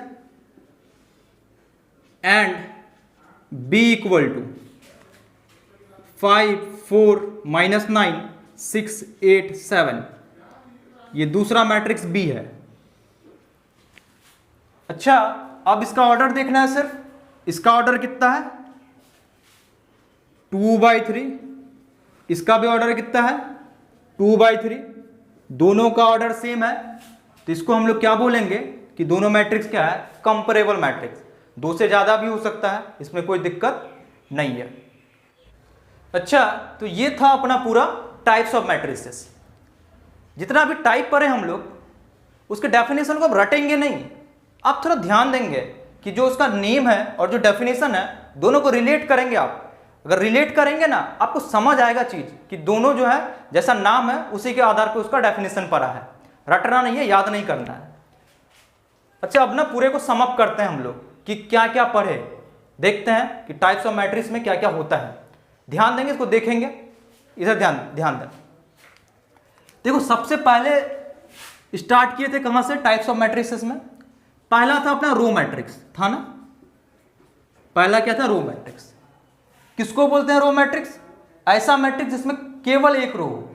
एंड B इक्वल टू 5 4 -9 6 8 7, ये दूसरा मैट्रिक्स B है। अच्छा, अब इसका ऑर्डर देखना है सिर्फ, इसका ऑर्डर कितना है 2/3, इसका भी ऑर्डर कितना है 2/3, दोनों का ऑर्डर सेम है, तो इसको हम लोग क्या बोलेंगे कि दोनों मैट्रिक्स क्या है, कंपेरेबल मैट्रिक्स। दो से ज्यादा भी हो सकता है, इसमें कोई दिक्कत नहीं है। अच्छा, तो ये था अपना पूरा टाइप्स ऑफ मैट्रिसेस। जितना भी टाइप पढ़े हम लोग उसके डेफिनेशन को अब रटेंगे नहीं, आप थोड़ा ध्यान देंगे कि जो उसका नेम है और जो डेफिनेशन है दोनों को रिलेट करेंगे। आप अगर रिलेट करेंगे ना, आपको समझ आएगा चीज कि दोनों जो है जैसा नाम है उसी के आधार पर उसका डेफिनेशन पढ़ा है। रटना नहीं है, याद नहीं करना है। अच्छा, अब ना पूरे को सम अप करते हैं हम लोग कि क्या क्या पढ़े, देखते हैं कि टाइप्स ऑफ मैट्रिक्स में क्या क्या होता है। ध्यान देंगे, इसको देखेंगे, इधर ध्यान दें। देखो, सबसे पहले स्टार्ट किए थे कहां से टाइप्स ऑफ मैट्रिक्स में, पहला था अपना रो मैट्रिक्स था ना। पहला क्या था, रो मैट्रिक्स। किसको बोलते हैं रो मैट्रिक्स, ऐसा मैट्रिक्स जिसमें केवल एक रो हो,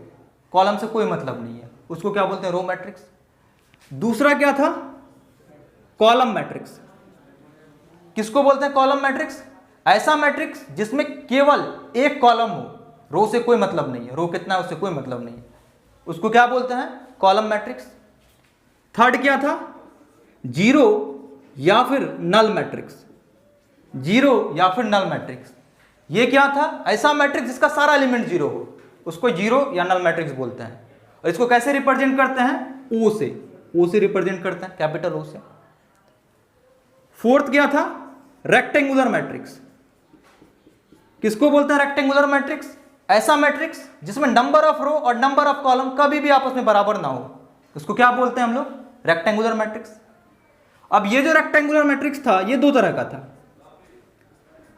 कॉलम से कोई मतलब नहीं है, उसको क्या बोलते हैं, रो मैट्रिक्स। दूसरा क्या था, कॉलम मैट्रिक्स। किसको बोलते हैं कॉलम मैट्रिक्स, ऐसा मैट्रिक्स जिसमें केवल एक कॉलम हो, रो से कोई मतलब नहीं है, रो कितना है उससे कोई मतलब नहीं है, उसको क्या बोलते हैं, कॉलम मैट्रिक्स। थर्ड क्या था, जीरो या फिर नल मैट्रिक्स। जीरो या फिर नल मैट्रिक्स, ये क्या था, ऐसा मैट्रिक्स जिसका सारा एलिमेंट जीरो हो, उसको जीरो या नल मैट्रिक्स बोलते हैं। और इसको कैसे रिप्रेजेंट करते हैं, ओ से, ओ से रिप्रेजेंट करते हैं, कैपिटल ओ से। फोर्थ क्या था, रेक्टेंगुलर मैट्रिक्स। किसको बोलते हैं रेक्टेंगुलर मैट्रिक्स, ऐसा मैट्रिक्स जिसमें नंबर ऑफ रो और नंबर ऑफ कॉलम कभी भी आपस में बराबर ना हो, उसको क्या बोलते हैं हम लोग, रेक्टेंगुलर मैट्रिक्स। अब ये जो रेक्टेंगुलर मैट्रिक्स था ये दो तरह का था,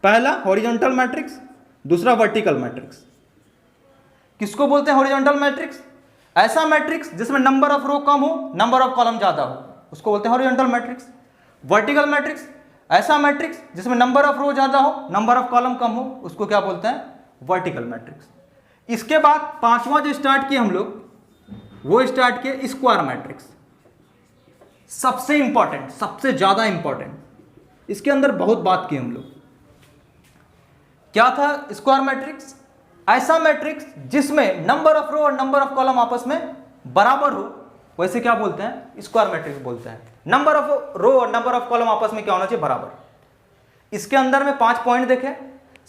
पहला हॉरिजॉन्टल मैट्रिक्स, दूसरा वर्टिकल मैट्रिक्स। किसको बोलते हैं हॉरिजॉन्टल मैट्रिक्स, ऐसा मैट्रिक्स जिसमें नंबर ऑफ रो कम हो, नंबर ऑफ कॉलम ज्यादा हो, उसको बोलते हैं हॉरिजॉन्टल मैट्रिक्स। वर्टिकल मैट्रिक्स, ऐसा मैट्रिक्स जिसमें नंबर ऑफ रो ज्यादा हो, नंबर ऑफ कॉलम कम हो, उसको क्या बोलते हैं, वर्टिकल मैट्रिक्स। इसके बाद पांचवा जो स्टार्ट किए हम लोग, वो स्टार्ट किए स्क्वायर मैट्रिक्स। सबसे इंपॉर्टेंट, सबसे ज्यादा इंपॉर्टेंट, इसके अंदर बहुत बात की हम लोग। क्या था स्क्वायर मैट्रिक्स, ऐसा मैट्रिक्स जिसमें नंबर ऑफ रो और नंबर ऑफ कॉलम आपस में बराबर हो, वैसे क्या बोलते हैं, स्क्वायर मैट्रिक्स बोलते हैं। नंबर ऑफ रो और नंबर ऑफ कॉलम आपस में क्या होना चाहिए, बराबर। इसके अंदर में 5 पॉइंट देखे।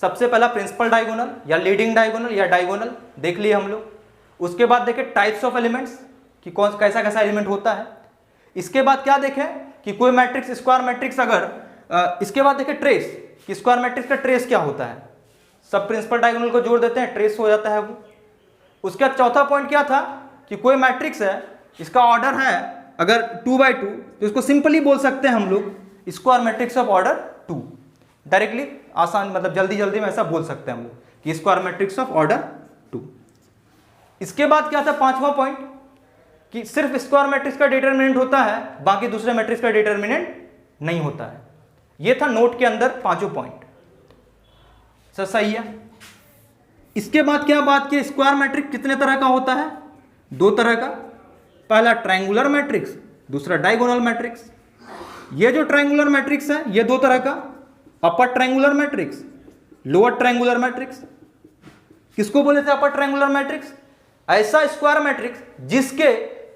सबसे पहला प्रिंसिपल डायगोनल या लीडिंग डायगोनल या डायगोनल देख लिए हम लोग। उसके बाद देखे टाइप्स ऑफ एलिमेंट्स कि कौन कैसा कैसा एलिमेंट होता है। इसके बाद क्या देखे कि कोई मैट्रिक्स स्क्वायर मैट्रिक्स अगर इसके बाद देखे ट्रेस कि स्क्वायर मैट्रिक्स का ट्रेस क्या होता है, सब प्रिंसिपल डायगोनल को जोड़ देते हैं, ट्रेस हो जाता है वो। उसके बाद चौथा पॉइंट क्या था कि कोई मैट्रिक्स है, इसका ऑर्डर है अगर 2/2, तो इसको सिंपली बोल सकते हैं हम लोग square matrix of order 2। Directly आसान, मतलब जल्दी में ऐसा बोल सकते हैं हम लोग कि स्क्वायर मैट्रिक्स ऑफ ऑर्डर 2। इसके बाद क्या था पांचवा पॉइंट कि सिर्फ स्क्वायर मैट्रिक्स का डिटरमिनेंट होता है, बाकी दूसरे मैट्रिक्स का डिटरमिनेंट नहीं होता है। ये था नोट के अंदर पांचों पॉइंट। सही है। इसके बाद क्या बात की, स्क्वायर मैट्रिक्स कितने तरह का होता है, 2 तरह का। पहला ट्रायंगुलर मैट्रिक्स, दूसरा डायगोनल मैट्रिक्स। ये जो ट्रायंगुलर मैट्रिक्स है ये 2 तरह का, अपर triangular matrix, lower triangular matrix. किसको बोले थे अपर ट्रायंगुलर मैट्रिक्स? ऐसा स्क्वायर मैट्रिक्स जिसके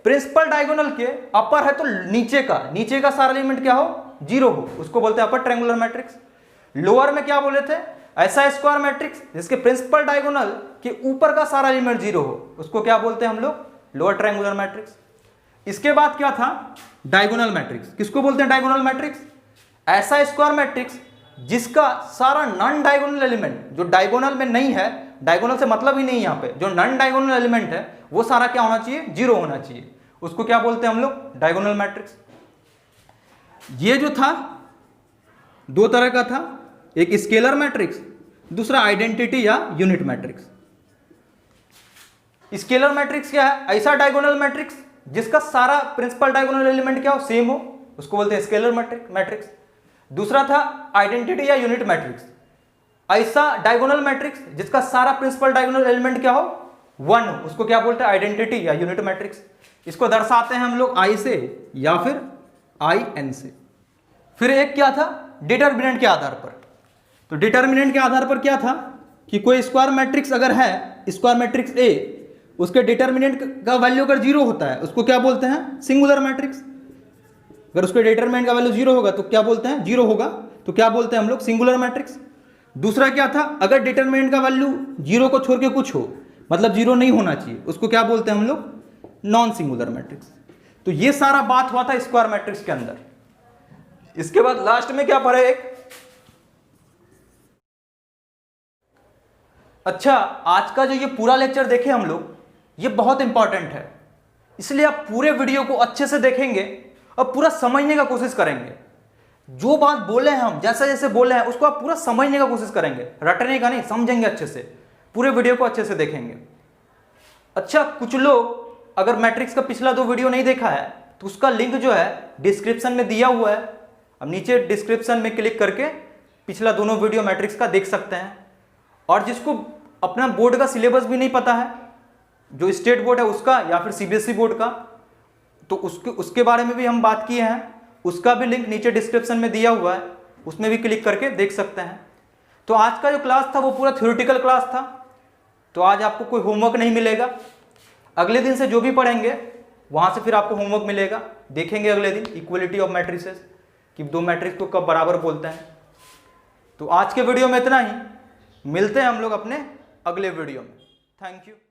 प्रिंसिपल डायगोनल के अपर है तो नीचे का सारा एलिमेंट क्या हो? जीरो हो, उसको बोलते हैं अपर ट्रायंगुलर मैट्रिक्स। लोअर में क्या बोले थे? ऐसा स्क्वायर मैट्रिक्स जिसके प्रिंसिपल डायगोनल के ऊपर का सारा एलिमेंट जीरो हो, उसको क्या बोलते हैं हम लोग? Lower triangular matrix. इसके बाद क्या था? Diagonal matrix. किसको बोलते हैं डायगोनल मैट्रिक्स? ऐसा स्क्वायर मैट्रिक्स जिसका सारा नॉन डायगोनल एलिमेंट, जो डायगोनल में नहीं है, डायगोनल से मतलब ही नहीं यहां पे, जो नॉन डायगोनल एलिमेंट है वो सारा क्या होना चाहिए? जीरो होना चाहिए, उसको क्या बोलते हैं हम लोग? Diagonal matrix. ये जो था दो तरह का था, एक स्केलर मैट्रिक्स, दूसरा आइडेंटिटी या यूनिट मैट्रिक्स। स्केलर मैट्रिक्स क्या है? ऐसा डायगोनल मैट्रिक्स जिसका सारा प्रिंसिपल डायगोनल एलिमेंट क्या हो? सेम हो, उसको बोलते हैं स्केलर मैट्रिक्स। दूसरा था आइडेंटिटी या यूनिट मैट्रिक्स, ऐसा डायगोनल मैट्रिक्स जिसका सारा प्रिंसिपल डायगोनल एलिमेंट क्या हो? वन हो, उसको क्या बोलते हैं? आइडेंटिटी या यूनिट मैट्रिक्स। इसको दर्शाते हैं हम लोग आई से या फिर आई एन से। फिर एक क्या था? डिटर्मिनेंट के आधार पर। तो डिटर्मिनेंट के आधार पर क्या था कि कोई स्क्वायर मैट्रिक्स अगर है, स्क्वायर मैट्रिक्स ए, उसके डिटर्मिनेंट का वैल्यू अगर जीरो होता है उसको क्या बोलते हैं? Singular matrix. अगर उसके डिटर्मिनेंट का वैल्यू जीरो होगा तो क्या बोलते हैं? जीरो होगा तो क्या बोलते हैं हम लोग? Singular matrix. दूसरा क्या था? अगर डिटर्मिनेंट का वैल्यू जीरो को छोड़ के कुछ हो, मतलब जीरो नहीं होना चाहिए, उसको क्या बोलते हैं हम लोग? Non singular matrix. तो ये सारा बात हुआ था स्क्वायर मैट्रिक्स के अंदर। इसके बाद लास्ट में क्या पढ़े? एक अच्छा, आज का जो ये पूरा लेक्चर देखे हम लोग, ये बहुत इंपॉर्टेंट है, इसलिए आप पूरे वीडियो को अच्छे से देखेंगे और पूरा समझने का कोशिश करेंगे। जो बात बोले हैं हम, जैसे जैसे बोले हैं उसको आप पूरा समझने का कोशिश करेंगे, रटने का नहीं, समझेंगे अच्छे से, पूरे वीडियो को अच्छे से देखेंगे। अच्छा, कुछ लोग अगर मैट्रिक्स का पिछला दो वीडियो नहीं देखा है तो उसका लिंक जो है डिस्क्रिप्शन में दिया हुआ है, अब नीचे डिस्क्रिप्शन में क्लिक करके पिछला दोनों वीडियो मैट्रिक्स का देख सकते हैं। और जिसको अपना बोर्ड का सिलेबस भी नहीं पता है, जो स्टेट बोर्ड है उसका या फिर सीबीएसई बोर्ड का, तो उसके बारे में भी हम बात किए हैं, उसका भी लिंक नीचे डिस्क्रिप्शन में दिया हुआ है, उसमें भी क्लिक करके देख सकते हैं। तो आज का जो क्लास था वो पूरा थ्योरेटिकल क्लास था, तो आज आपको कोई होमवर्क नहीं मिलेगा। अगले दिन से जो भी पढ़ेंगे वहाँ से फिर आपको होमवर्क मिलेगा, देखेंगे अगले दिन इक्वलिटी ऑफ मैट्रिसेस कि दो मैट्रिक्स को कब बराबर बोलते हैं। तो आज के वीडियो में इतना ही, मिलते हैं हम लोग अपने अगले वीडियो में। Thank you.